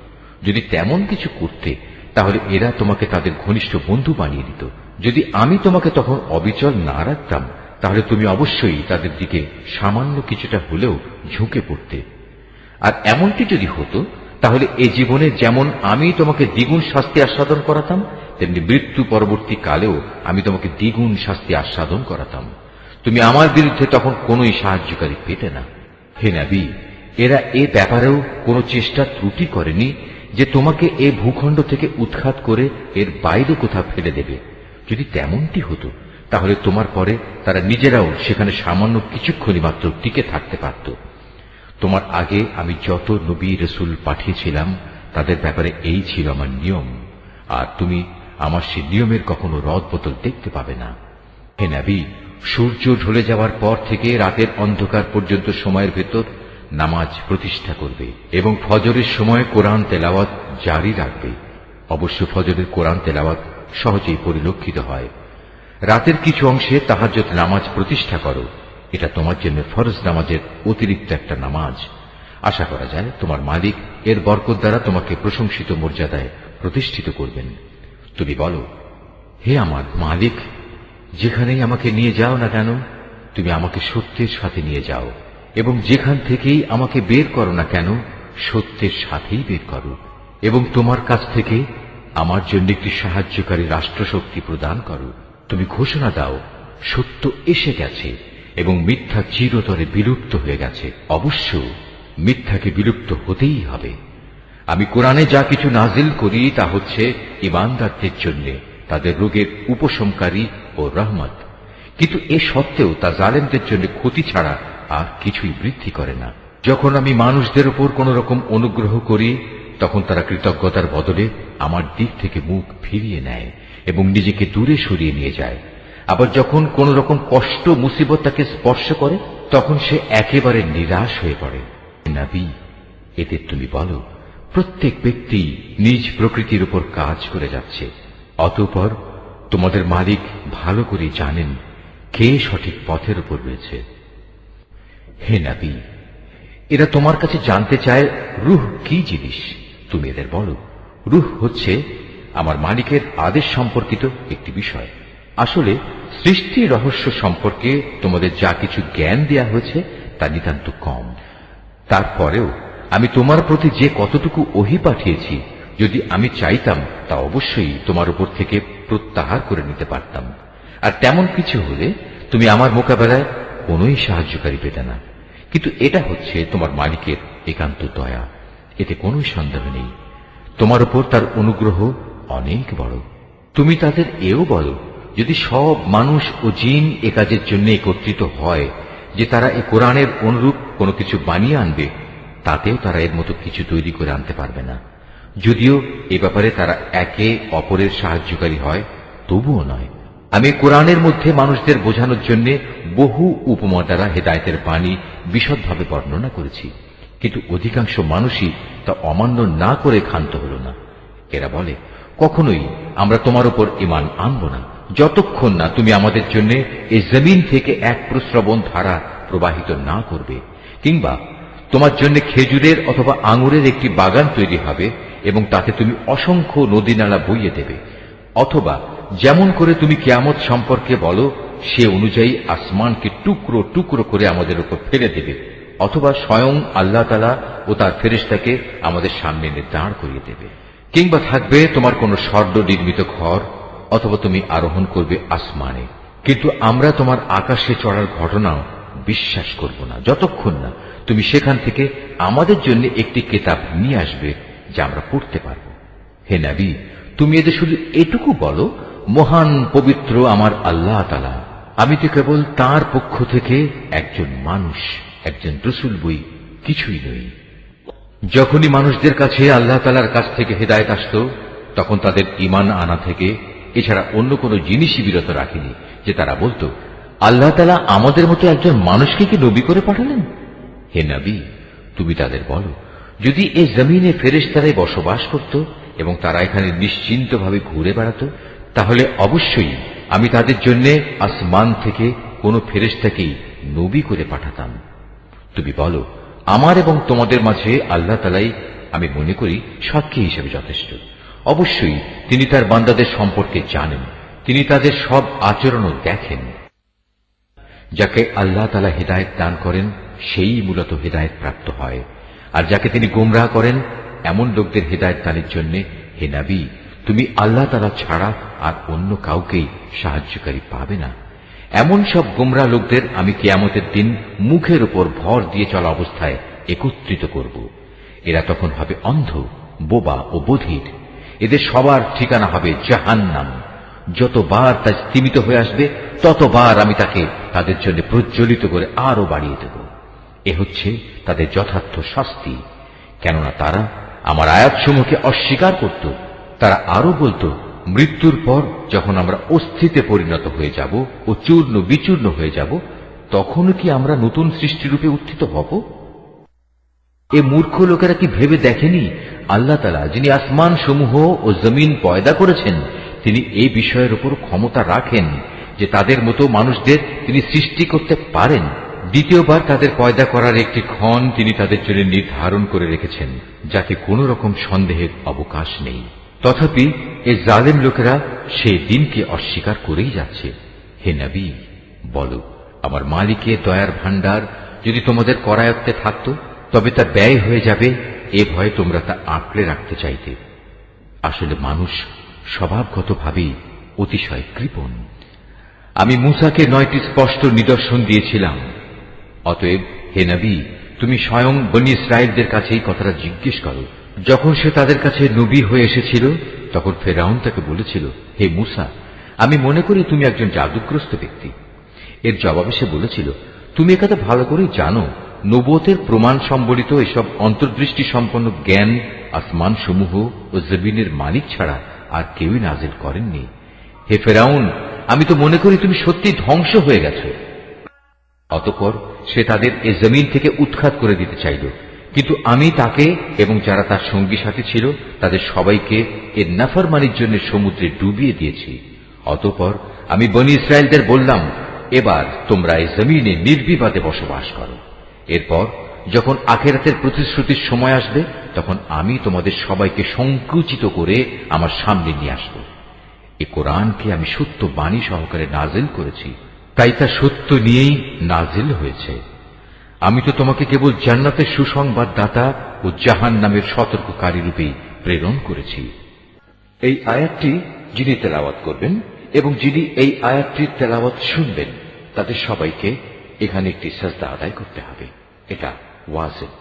যদি তেমন কিছু করতে তাহলে এরা তোমাকে তাদের ঘনিষ্ঠ বন্ধু বানিয়ে দিত। যদি আমি তোমাকে তখন অবিচল না রাখতাম তাহলে তুমি অবশ্যই তাদের দিকে সামান্য কিছুটা হলেও ঝুঁকে পড়তে। আর এমনটি যদি হতো তাহলে এ জীবনে যেমন আমি তোমাকে দ্বিগুণ শাস্তি আস্বাদন করাতাম, তেমনি মৃত্যু পরবর্তী কালেও আমি তোমাকে দ্বিগুণ শাস্তি আস্বাদন করাতাম। তুমি আমার বিরুদ্ধে তখন কোনোই সাহায্যকারী পেতে না। হে নবী, এরা এ ব্যাপারেও কোনো চেষ্টা ত্রুটি করেনি যে তোমাকে এ ভূখণ্ড থেকে উৎখাত করে এর বাইরে কোথাও ফেলে দেবে। যদি তেমনটি হতো তাহলে তোমার পরে তারা নিজেরাও সেখানে সামান্য কিছুক্ষণই মাত্র টিকে থাকতে পারত। তোমার আগে আমি যত নবী রসুল পাঠিয়েছিলাম তাদের ব্যাপারে এই ছিল আমার নিয়ম, আর তুমি আমার সে নিয়মের কখনো রদ বদল দেখতে পাবে না। হে নবী, সূর্য ঢলে যাওয়ার পর থেকে রাতের অন্ধকার পর্যন্ত সময়ের ভেতর নামাজ প্রতিষ্ঠা করবে এবং ফজরের সময় কোরআন তেলাওয়াত জারি রাখবে। অবশ্য ফজরের কোরআন তেলাওয়াত সহজেই পরিলক্ষিত হয়। রাতের কিছু অংশে তাহাজ্জুদ নামাজ প্রতিষ্ঠা করো, এটা তোমার জন্য ফরজ নামাজের অতিরিক্ত একটা নামাজ। আশা করা যায় তোমার মালিক এর বরকত দ্বারা তোমাকে প্রশংসিত মর্যাদায় প্রতিষ্ঠিত করবেন। তুমি বলো, হে আমার মালিক, যেখানেই আমাকে নিয়ে যাও না কেন তুমি আমাকে সত্যের সাথে নিয়ে যাও, এবং যেখান থেকেই আমাকে বের করো না কেন সত্যের সাথেই বের করো, এবং তোমার কাছ থেকে আমার জন্য একটি সাহায্যকারী রাষ্ট্রশক্তি প্রদান করো। তুমি ঘোষণা দাও, সত্য এসে গেছে এবং মিথ্যা চিরতরে বিলুপ্ত হয়ে গেছে। অবশ্য মিথ্যাকে বিলুপ্ত হতেই হবে। আমি কোরআনে যা কিছু নাজিল করি তা হচ্ছে ঈমানদারদের জন্য তাদের রোগের উপশমকারী ও রহমত, কিন্তু এ সত্ত্বেও তা জালেমদের জন্য ক্ষতি ছাড়া আর কিছুই বৃদ্ধি করে না। যখন আমি মানুষদের উপর কোন রকম অনুগ্রহ করি তখন তারা কৃতজ্ঞতার বদলে আমার দিক থেকে মুখ ফিরিয়ে নেয় এবং নিজেকে দূরে সরিয়ে নিয়ে যায়। আবার যখন কোন রকম কষ্ট মুসিবত তাকে স্পর্শ করে তখন সে একেবারে নিরাশ হয়ে পড়ে। নবী, এতে তুমি বলো, প্রত্যেক ব্যক্তি নিজ প্রকৃতির উপর কাজ করে যাচ্ছে, অতঃপর তোমাদের মালিক ভালো করে জানেন কে সঠিক পথের উপর রয়েছে। হে নবী, এরা তোমার কাছে জানতে চায় রূহ কি জিনিস। তুমি এদের বলো, রূহ হচ্ছে আমার মালিকের আদেশ সম্পর্কিত একটি বিষয়। আসলে সৃষ্টির রহস্য সম্পর্কে তোমাদের যা কিছু জ্ঞান দেয়া হয়েছে তা নিতান্ত কম। তারপরেও আমি তোমার প্রতি যে কতটুকু ওহী পাঠিয়েছি, যদি আমি চাইতাম তা অবশ্যই তোমার উপর থেকে প্রত্যাহার করে নিতে পারতাম, আর তেমন কিছু হলে তুমি আমার মোকাবেলায় কোনোই সাহায্যকারী পেতে না। কিন্তু এটা হচ্ছে তোমার মালিকের একান্ত দয়া, এতে কোনো সন্দেহ নেই। তোমার উপর তার অনুগ্রহ অনেক বড়। তুমি তাদের এও বলো, যদি সব মানুষ ও জিন এ কাজের জন্য একত্রিত হয় যে তারা এ কোরআনের অনুরূপ কোনো কিছু বানিয়ে আনবে, তাতেও তারা এর মতো কিছু তৈরি করে আনতে পারবে না। যদিও এ ব্যাপারে তারা একে অপরের সাহায্যকারী হয়, তবুও নয়। আমি কোরআনের মধ্যে মানুষদের বোঝানোর জন্য বহু উপমা দ্বারা হেদায়েতের বাণী বিশদভাবে বর্ণনা করেছি, কিন্তু অধিকাংশ মানুষই তা অমান্য না করে ক্ষান্ত হল না। এরা বলে, কখনোই আমরা তোমার উপর ঈমান আনব না যতক্ষণ না তুমি আমাদের জন্য এই জমিন থেকে এক প্রস্রবণ ধারা প্রবাহিত না করবে, কিংবা তোমার জন্য খেজুরের অথবা আঙুরের একটি বাগান তৈরি হবে এবং তাতে তুমি অসংখ্য নদী নালা বইয়ে দেবে, অথবা যেমন করে তুমি কিয়ামত সম্পর্কে বলো সে অনুযায়ী আসমানকে টুকরো টুকরো করে আমাদের উপর ফেলে দেবে, অথবা স্বয়ং আল্লাহ তাআলা ও তার ফেরেশতাকে আমাদের সামনে এনে দাঁড় করিয়ে দেবে, কিংবা থাকবে তোমার কোন স্বর্ণ নির্মিত ঘর, অথবা তুমি আরোহণ করবে আসমানে। কিন্তু আমরা তোমার আকাশে চড়ার ঘটনাও বিশ্বাস করব না যতক্ষণ না তুমি সেখান থেকে আমাদের জন্য একটি কিতাব নিয়ে আসবে যা আমরা পড়তে পারব। হে নবী, তুমি এদের শুধু এটুকু বলো, মহান পবিত্র আমার আল্লাহ তাআলা, আমি তো কেবল তাঁর পক্ষ থেকে একজন মানুষ, একজন রাসূল বই, কিছুই নই। যখনই মানুষদের কাছে আল্লাহ তাআলার কাছ থেকে হেদায়েত আসত তখন তাদের ঈমান আনা থেকে এছাড়া অন্য কোনো জিনিসই বিরত রাখেনি যে তারা বলতো, আল্লাহ তাআলা আমাদের মতো একজন মানুষকে কি নবী করে পাঠালেন? হে নবী, তুমি তাদের বলো, যদি এই জমিনে ফেরেশতারাই বসবাস করত এবং তারা এখানে নিশ্চিন্তভাবে ঘুরে বেড়াত, তাহলে অবশ্যই আমি তাদের জন্য আসমান থেকে কোনো ফেরেশতাকেই নবী করে পাঠাতাম। তুমি বলো, আমার এবং তোমাদের মাঝে আল্লাহ তাআলাই আমি মনে করি সাক্ষী হিসেবে যথেষ্ট। অবশ্যই তিনি তার বান্দাদের সম্পর্কে জানেন, তিনি তাদের সব আচরণও দেখেন। যাকে আল্লাহ তাআলা হেদায়েত দান করেন সেই মূলত হেদায়েত প্রাপ্ত হয়, আর যাকে তিনি গোমরাহ করেন এমন লোকদের হেদায়েত দানের জন্য হে নবী, তুমি আল্লাহ তাআলা ছাড়া আর অন্য কাউকেই সাহায্যকারী পাবে না। এমন সব গোমরাহ লোকদের আমি কিয়ামতের দিন মুখের উপর ভর দিয়ে চলা অবস্থায় একত্রিত করব। এরা তখন হবে অন্ধ, বোবা ও বধির। এদের সবার ঠিকানা হবে জাহান্নাম। যতবার তা স্তিমিত হয়ে আসবে ততবার আমি তাকে তাদের জন্য প্রজ্বলিত করে আরো বাড়িয়ে দেব। এ হচ্ছে তাদের যথার্থ শাস্তি, কেননা তারা আমার আয়াতসমূহকে অস্বীকার করত। তারা আরো বলতো, মৃত্যুর পর যখন আমরা অস্থিতে পরিণত হয়ে যাব ও চূর্ণ বিচূর্ণ হয়ে যাব, তখনও কি আমরা নতুন সৃষ্টিরূপে উত্থিত হব? এ মূর্খ লোকেরা কি ভেবে দেখেনি আল্লাহ তাআলা, যিনি আসমান সমূহ ও জমিন পয়দা করেছেন, তিনি এই বিষয়ের উপর ক্ষমতা রাখেন যে তাদের মতো মানুষদের তিনি সৃষ্টি করতে পারেন। দ্বিতীয়বার তাদের পয়দা করার একটি ক্ষণ তিনি তাদের জন্য নির্ধারণ করে রেখেছেন, যাতে কোনো রকম সন্দেহের অবকাশ নেই। তথাপি এই জালেম লোকেরা সেই দিনকে অস্বীকার করেই যাচ্ছে। হে নবী, বলো, আমার মালিকের দয়ার ভাণ্ডার যদি তোমাদের করায়ত্তে থাকত, তবে তা ব্যয় হয়ে যাবে, এ ভয়ে তোমরা তা আঁকড়ে রাখতে চাইতে। আসলে মানুষ স্বভাবগতভাবেই অতিশয় কৃপণ। আমি মূসাকে 9টি স্পষ্ট নিদর্শন দিয়েছিলাম। অতএব হে নবী, তুমি স্বয়ং বনী ইসরায়েলদের কাছে এই কথাটা জিজ্ঞেস করো। যখন সে তাদের কাছে নবী হয়ে এসেছিল, তখন ফেরাউন তাকে বলেছিল, হে মূসা, আমি মনে করি তুমি একজন জাদুগ্রস্ত ব্যক্তি। এর জবাবে সে বলেছিল, তুমি একথা ভালো করেই জানো, নবুয়তের প্রমাণ সম্বলিত এসব অন্তর্দৃষ্টি সম্পন্ন জ্ঞান আসমান সমূহ ও জমিনের মালিক ছাড়া আর কেউই নাজিল করেননি। হে ফেরাউন, আমি তো মনে করি তুমি সত্যি ধ্বংস হয়ে গেছ। অতঃপর সে তাদের এ জমিন থেকে উৎখাত করে দিতে চাইল, কিন্তু আমি তাকে এবং যারা তার সঙ্গী সাথী ছিল তাদের সবাইকে এর নাফরমানির জন্য সমুদ্রে ডুবিয়ে দিয়েছি। অতঃপর আমি বনী ইসরায়েলদের বললাম, এবার তোমরা এই জমিনে নির্বিবাদে বসবাস করো। এরপর যখন আখিরাতের প্রতিশ্রুতির সময় আসবে, তখন আমি তোমাদের সবাইকে সংকুচিত করে আমার সামনে নিয়ে আসব। এই কোরআনকে আমি সত্য বাণী সহকারে নাজিল করেছি, তাই তা সত্য নিয়েই নাজিল হয়েছে। আমি তো তোমাকে কেবল জান্নাতের সুসংবাদদাতা ও জাহান্নামের সতর্ককারী রূপেই প্রেরণ করেছি। এই আয়াতটি যিনি তেলাওয়াত করবেন এবং যিনি এই আয়াতটির তেলাওয়াত শুনবেন, তাদের সবাইকে এখানে একটি সাজদা আদায় করতে হবে। এটা ওয়াজিব।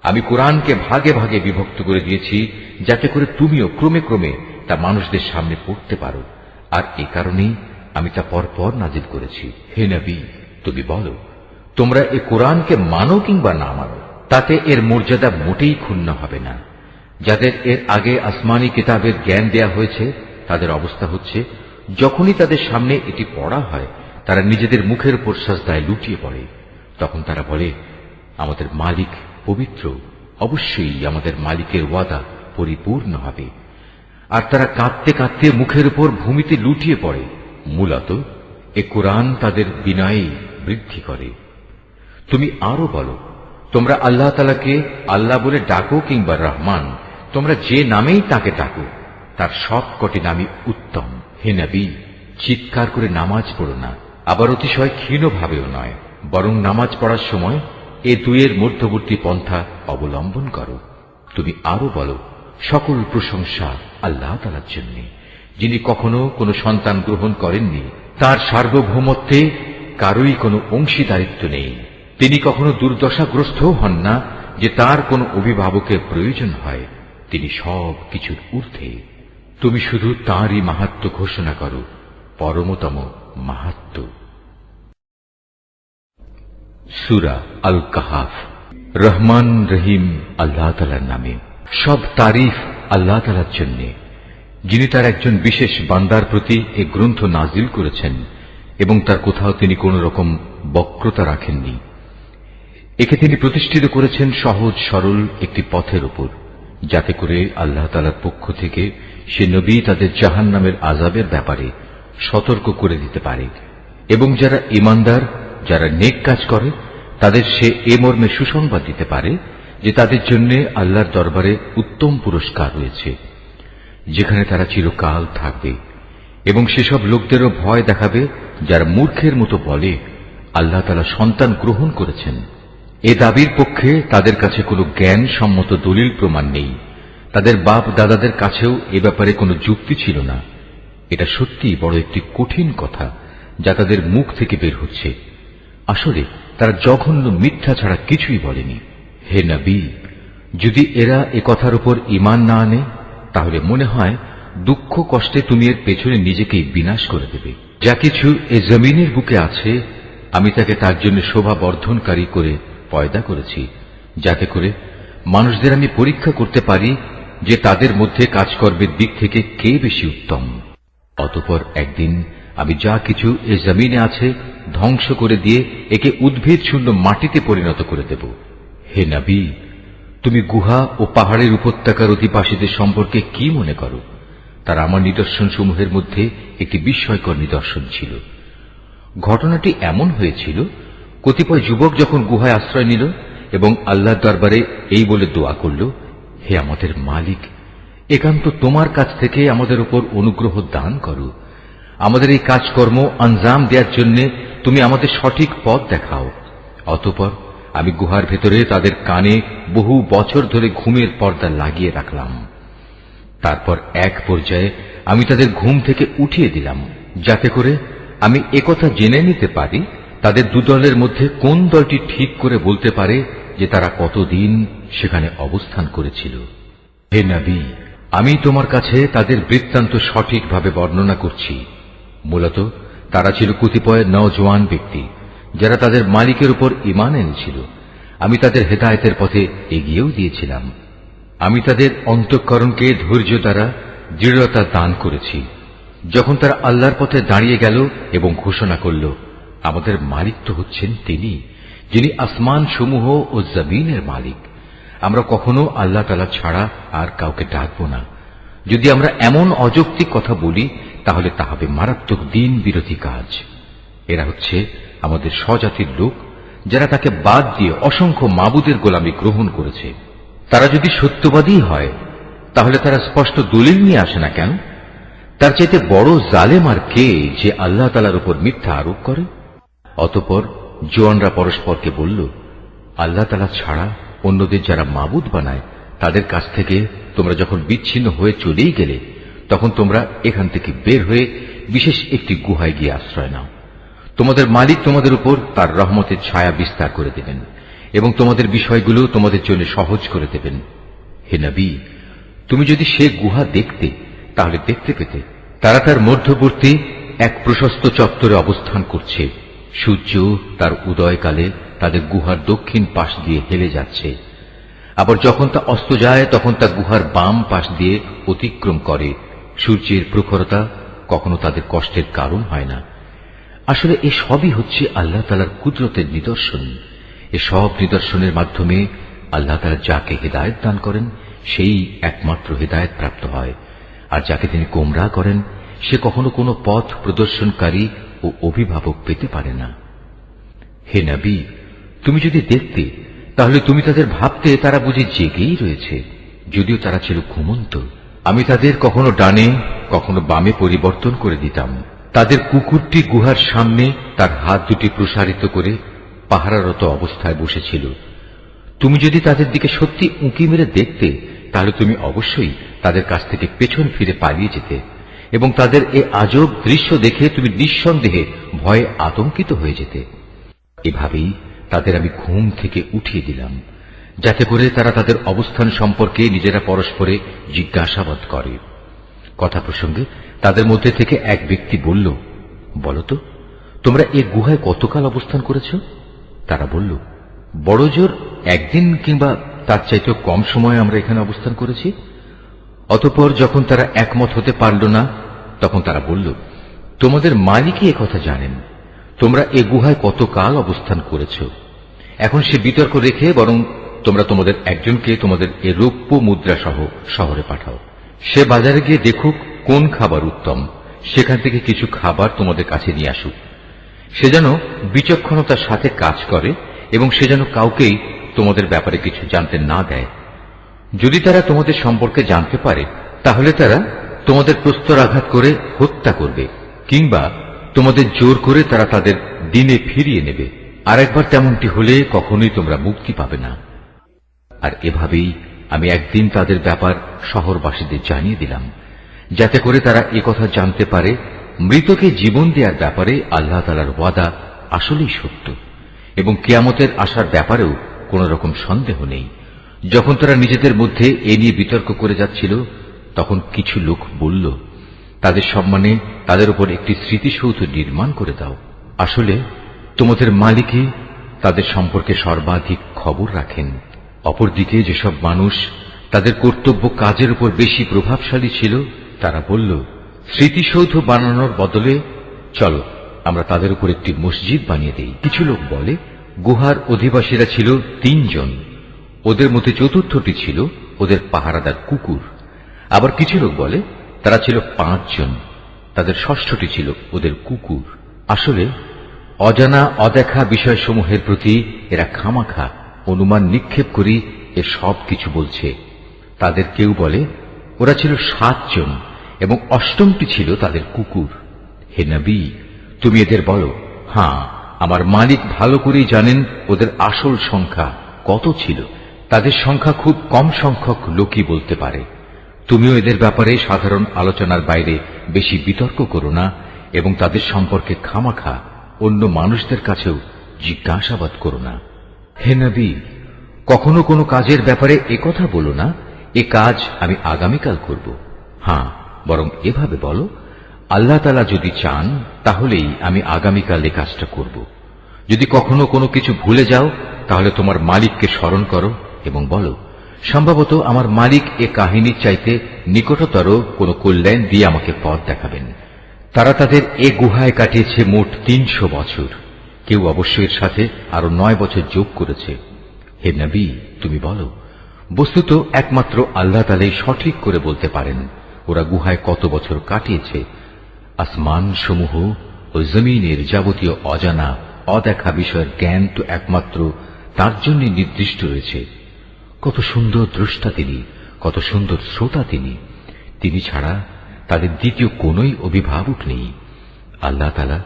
আমি কোরআনকে ভাগে ভাগে বিভক্ত করে দিয়েছি, যাতে করে তুমিও ক্রমে ক্রমে তা মানুষদের সামনে পড়তে পারো, আর এ কারণেই আমি তা পরপর নাজিল করেছি। হে নবী, তুমি বলো, তোমরা এ কোরআনকে মানো কিংবা না মানো, তাতে এর মর্যাদা মোটেই ক্ষুণ্ণ হবে না। যাদের এর আগে আসমানি কিতাবের জ্ঞান দেয়া হয়েছে, তাদের অবস্থা হচ্ছে, যখনই তাদের সামনে এটি পড়া হয়, তারা নিজেদের মুখের উপর সাজদায় লুটিয়ে পড়ে। তখন তারা বলে, আমাদের মালিক পবিত্র, অবশ্যই আমাদের মালিকের ওয়াদা পরিপূর্ণ হবে। আর তারা কাঁদতে কাঁদতে মুখের উপর ভূমিতে লুটিয়ে পড়ে। মূলত এ কোরআন তাদের বিনয়ে বৃদ্ধি করে। তুমি আরো বলো, তোমরা আল্লাহ তাআলাকে আল্লাহ বলে ডাকো কিংবা রহমান, তোমরা যে নামেই তাকে ডাকো, তার সবকটি নামই উত্তম। হে নবী, চিৎকার করে নামাজ পড়ো না, আবার অতিশয় ক্ষীণভাবেও নয়, বরং নামাজ পড়ার সময় এ দুয়ের মধ্যবর্তী পন্থা অবলম্বন করো। তুমি আরো বলো, সকল প্রশংসা আল্লাহ তাআলার জন্য, যিনি কখনো কোনো সন্তান গ্রহণ করেননি, তার সার্বভৌমত্বে কারোই কোনো অংশীদারিত্ব নেই। তিনি কখনো দুর্দশাগ্রস্ত হন না যে তার কোনো অভিভাবকের প্রয়োজন হয়। তিনি সব কিছুর ঊর্ধ্বে। তুমি শুধু তাঁরই মাহাত্ম্য ঘোষণা করো, পরমতম মাহাত্ম্য। সূরা আল কাহাফ। রহমান রহিম আল্লাহ তাআলার নামে। সব তারিফ আল্লাহ তাআলার জন্য, যিনি তার একজন বিশেষ বান্দার প্রতি এ গ্রন্থ নাজিল করেছেন এবং তার কোথাও তিনি কোন রকম বক্রতা রাখেননি। একে তিনি প্রতিষ্ঠিত করেছেন সহজ সরল একটি পথের উপর, যাতে করে আল্লাহ তাআলার পক্ষ থেকে সে নবী তাদের জাহান্নামের আযাবের ব্যাপারে সতর্ক করে দিতে পারে, এবং যারা ঈমানদার, যারা নেক কাজ করে, তাদের সে এ মর্মে সুসংবাদ দিতে পারে যে তাদের জন্য আল্লাহর দরবারে উত্তম পুরস্কার রয়েছে, যেখানে তারা চিরকাল থাকবে। এবং সেসব লোকদেরও ভয় দেখাবে যারা মূর্খের মতো বলে, আল্লাহ তাআলা সন্তান গ্রহণ করেছেন। এ দাবির পক্ষে তাদের কাছে কোনো জ্ঞান সম্মত দলিল প্রমাণ নেই। তাদের বাপ দাদাদের কাছেও এ ব্যাপারে কোনো যুক্তি ছিল না। এটা সত্যিই বড় একটি কঠিন কথা যা তাদের মুখ থেকে বের হচ্ছে। আসলে তারা জঘন্য মিথ্যা ছাড়া কিছুই বলেনি। হে নবী, যদি এরা এ কথার উপর ঈমান না আনে, তাহলে মনে হয় দুঃখ কষ্টে তুমি এর পেছনে নিজেকেই বিনাশ করে দেবে। যা কিছু এ জমিনের বুকে আছে আমি তাকে তার জন্য শোভা বর্ধনকারী করে পয়দা করেছি, যাতে করে মানুষদের আমি পরীক্ষা করতে পারি যে তাদের মধ্যে কাজকর্মের দিক থেকে কে বেশি উত্তম। অতঃপর একদিন আমি যা কিছু এ জমিনে আছে ধ্বংস করে দিয়ে একে উদ্ভিদ শূন্য মাটিতে পরিণত করে দেব। হে নবী, তুমি গুহা ও পাহাড়ের উপত্যকার অধিবাসীদের সম্পর্কে কি মনে করো? তারা আমার নিদর্শন সমূহের মধ্যে একটি বিস্ময়কর নিদর্শন ছিল। ঘটনাটি এমন হয়েছিল, কতিপয় যুবক যখন গুহায় আশ্রয় নিল এবং আল্লাহর দরবারে এই বলে দোয়া করল, হে আমাদের মালিক, একান্ত তোমার কাছ থেকে আমাদের উপর অনুগ্রহ দান করো। আমাদের এই কাজকর্ম আঞ্জাম দেওয়ার জন্য তুমি আমাদের সঠিক পথ দেখাও। অতঃপর আমি গুহার ভেতরে তাদের কানে বহু বছর ধরে ঘুমের পর্দা লাগিয়ে রাখলাম। তারপর এক পর্যায়ে আমি তাদের ঘুম থেকে উঠিয়ে দিলাম, যাতে করে আমি একথা জেনে নিতে পারি তাদের দুদলের মধ্যে কোন দলটি ঠিক করে বলতে পারে যে তারা কতদিন সেখানে অবস্থান করেছিল। হে নবী, আমি তোমার কাছে তাদের বৃত্তান্ত সঠিকভাবে বর্ণনা করছি। মূলত তারা ছিল কতিপয় নওজোয়ান ব্যক্তি যারা তাদের মালিকের উপর ঈমান এনেছিল। আমি তাদের হেদায়েতের পথে এগিয়েও দিয়েছিলাম। আমি তাদের অন্তঃকরণকে ধৈর্য দ্বারা দৃঢ়তা দান করেছি। যখন তারা আল্লাহর পথে দাঁড়িয়ে গেল এবং ঘোষণা করল, আমাদের মালিক তো হচ্ছেন তিনি, যিনি আসমান সমূহ ও জমিনের মালিক। আমরা কখনো আল্লাহ তাআলা ছাড়া আর কাউকে ডাকব না। যদি আমরা এমন অযৌক্তিক কথা বলি তাহলে তা হবে মারাত্মক দিন বিরোধী কাজ। এরা হচ্ছে আমাদের স্বজাতির লোক, যারা তাকে বাদ দিয়ে অসংখ্য মাবুদের গোলামি গ্রহণ করেছে। তারা যদি সত্যবাদী হয় তাহলে তারা স্পষ্ট দলিল নিয়ে আসে না কেন? তার চাইতে বড় জালেম আর কে যে আল্লাহ তাআলার উপর মিথ্যা আরোপ করে? অতঃপর জোয়ানরা পরস্পরকে বলল, আল্লাহ তাআলা ছাড়া অন্যদের যারা মাবুদ বানায় তাদের কাছ থেকে তোমরা যখন বিচ্ছিন্ন হয়ে চলেই গেলে, তখন তোমরা এখান থেকে বের হয়ে বিশেষ একটি গুহায় গিয়ে আশ্রয় নাও। তোমাদের মালিক তোমাদের উপর তার রহমতের ছায়া বিস্তার করে দেবেন এবং তোমাদের বিষয়গুলো তোমাদের জন্য সহজ করে দেবেন। হে নবী, তুমি যদি সে গুহা দেখতে তাহলে দেখতে পেতে তারা তার মধ্যবর্তী এক প্রশস্ত চত্বরে অবস্থান করছে। সূর্য তার উদয়কালে তাদের গুহার দক্ষিণ পাশ দিয়ে হেলে যাচ্ছে, আবার যখন তা অস্ত যায় তখন তা গুহার বাম পাশ দিয়ে অতিক্রম করে। সূর্যের প্রখরতা কখনো তাদের কষ্টের কারণ হয় না। আসলে এ সবই হচ্ছে আল্লাহ তাআলার কুদরতের নিদর্শন। এ সব নিদর্শনের মাধ্যমে আল্লাহ তাআলা যাকে হেদায়েত দান করেন সেই একমাত্র হেদায়েত প্রাপ্ত হয়, আর যাকে তিনি গোমরাহ করেন সে কখনো কোনো পথ প্রদর্শনকারী ও অভিভাবক পেতে পারে না। হে নবী, তুমি যদি দেখতে তাহলে তুমি তাদের ভাবতে তারা বুঝি জেগেই রয়েছে, যদিও তারা ছিল ঘুমন্ত। আমি তাদের কখনো ডানে কখনো বামে পরিবর্তন করে দিতাম। তাদের কুকুরটি গুহার সামনে তার হাত দুটি প্রসারিত করে পাহারারত অবস্থায় বসেছিল। তুমি যদি তাদের দিকে সত্যি উঁকি মেরে দেখতে তাহলে তুমি অবশ্যই তাদের কাছ থেকে পেছন ফিরে পালিয়ে যেতে এবং তাদের এ আজব দৃশ্য দেখে তুমি নিঃসন্দেহে ভয়ে আতঙ্কিত হয়ে যেতে। এভাবেই তাদের আমি ঘুম থেকে উঠিয়ে দিলাম, যাতে করে তারা তাদের অবস্থান সম্পর্কে নিজেরা পরস্পরে জিজ্ঞাসাবাদ করে। কথা প্রসঙ্গে তাদের মধ্যে থেকে এক ব্যক্তি বলল, বলতো তোমরা এ গুহায় কতকাল অবস্থান করেছ? তারা বলল, বড় জোর একদিন কিংবা তার চাইতেও কম সময় আমরা এখানে অবস্থান করেছি। অতঃপর যখন তারা একমত হতে পারল না তখন তারা বলল, তোমাদের মালিকই একথা জানেন, তোমরা এ গুহায় কতকাল অবস্থান করেছ। এখন সে বিতর্ক রেখে বরং তোমরা তোমাদের একজনকে তোমাদের এ রৌপ্য মুদ্রা সহ শহরে পাঠাও। সে বাজারে গিয়ে দেখুক কোন খাবার উত্তম, সেখান থেকে কিছু খাবার তোমাদের কাছে নিয়ে আসুক। সে যেন বিচক্ষণতার সাথে কাজ করে এবং সে যেন কাউকেই তোমাদের ব্যাপারে কিছু জানতে না দেয়। যদি তারা তোমাদের সম্পর্কে জানতে পারে তাহলে তারা তোমাদের প্রস্তরাঘাত করে হত্যা করবে, কিংবা তোমাদের জোর করে তারা তাদের দিনে ফিরিয়ে নেবে। আর একবার তেমনটি হলে কখনোই তোমরা মুক্তি পাবে না। আর এভাবেই আমি একদিন তাদের ব্যাপার শহরবাসীদের জানিয়ে দিলাম, যাতে করে তারা একথা জানতে পারে মৃতকে জীবন দেওয়ার ব্যাপারে আল্লাহ তাআলার ওয়াদা আসলেই সত্য এবং কিয়ামতের আসার ব্যাপারেও কোন রকম সন্দেহ নেই। যখন তারা নিজেদের মধ্যে এ নিয়ে বিতর্ক করে যাচ্ছিল তখন কিছু লোক বলল, তাদের সম্মানে তাদের উপর একটি স্মৃতিসৌধ নির্মাণ করে দাও। আসলে তোমাদের মালিকই তাদের সম্পর্কে সর্বাধিক খবর রাখেন। অপরদিকে যেসব মানুষ তাদের কর্তব্য কাজের উপর বেশি প্রভাবশালী ছিল, তারা বলল, স্মৃতিসৌধ বানানোর বদলে চলো আমরা তাদের উপর একটি মসজিদ বানিয়ে দেই। কিছু লোক বলে, গুহার অধিবাসীরা ছিল 3 জন, ওদের মধ্যে চতুর্থটি ছিল ওদের পাহারাদার কুকুর। আবার কিছু লোক বলে তারা ছিল 5 জন, তাদের ষষ্ঠটি ছিল ওদের কুকুর। আসলে অজানা অদেখা বিষয়সমূহের প্রতি এরা খামাখা অনুমান নিক্ষেপ করি এ সব কিছু বলছে। তাদের কেউ বলে ওরা ছিল 7 জন এবং অষ্টমটি ছিল তাদের কুকুর। হে নবী, তুমি এদের বলো, হ্যাঁ, আমার মালিক ভালো করেই জানেন ওদের আসল সংখ্যা কত ছিল। তাদের সংখ্যা খুব কম সংখ্যক লোকই বলতে পারে। তুমিও এদের ব্যাপারে সাধারণ আলোচনার বাইরে বেশি বিতর্ক করো না এবং তাদের সম্পর্কে খামাখা অন্য মানুষদের কাছেও জিজ্ঞাসাবাদ করো না। হে নবী, কখনো কোনো কাজের ব্যাপারে একথা বলো না, এ কাজ আমি আগামীকাল করব। হ্যাঁ, বরং এভাবে বলো, আল্লাহ তাআলা যদি চান তাহলেই আমি আগামীকাল এ কাজটা করব। যদি কখনো কোনো কিছু ভুলে যাও তাহলে তোমার মালিককে স্মরণ করো এবং বলো, সম্ভবত আমার মালিক এ কাহিনীর চাইতে নিকটতর কোনো কল্যাণ দিয়ে আমাকে পথ দেখাবেন। তারা তাদের এ গুহায় কাটিয়েছে মোট 300 বছর। কেউ অবশ্য এর সাথে আরো 9 বছর যোগ করেছে। হে নবী, তুমি বলো, বস্তুত একমাত্র আল্লাহ তাআলাই সঠিক করে বলতে পারেন ওরা গুহায় কত বছর কাটিয়েছে। আসমান সমূহ ও জমিনের যাবতীয় অজানা অদেখা বিষয়ের জ্ঞান তো একমাত্র তার জন্য নির্দিষ্ট রয়েছে। কত সুন্দর দ্রষ্টা তিনি, কত সুন্দর শ্রোতা তিনি। তিনি ছাড়া তাদের দ্বিতীয় কোনই অভিভাবক নেই। আল্লাহ তাআলা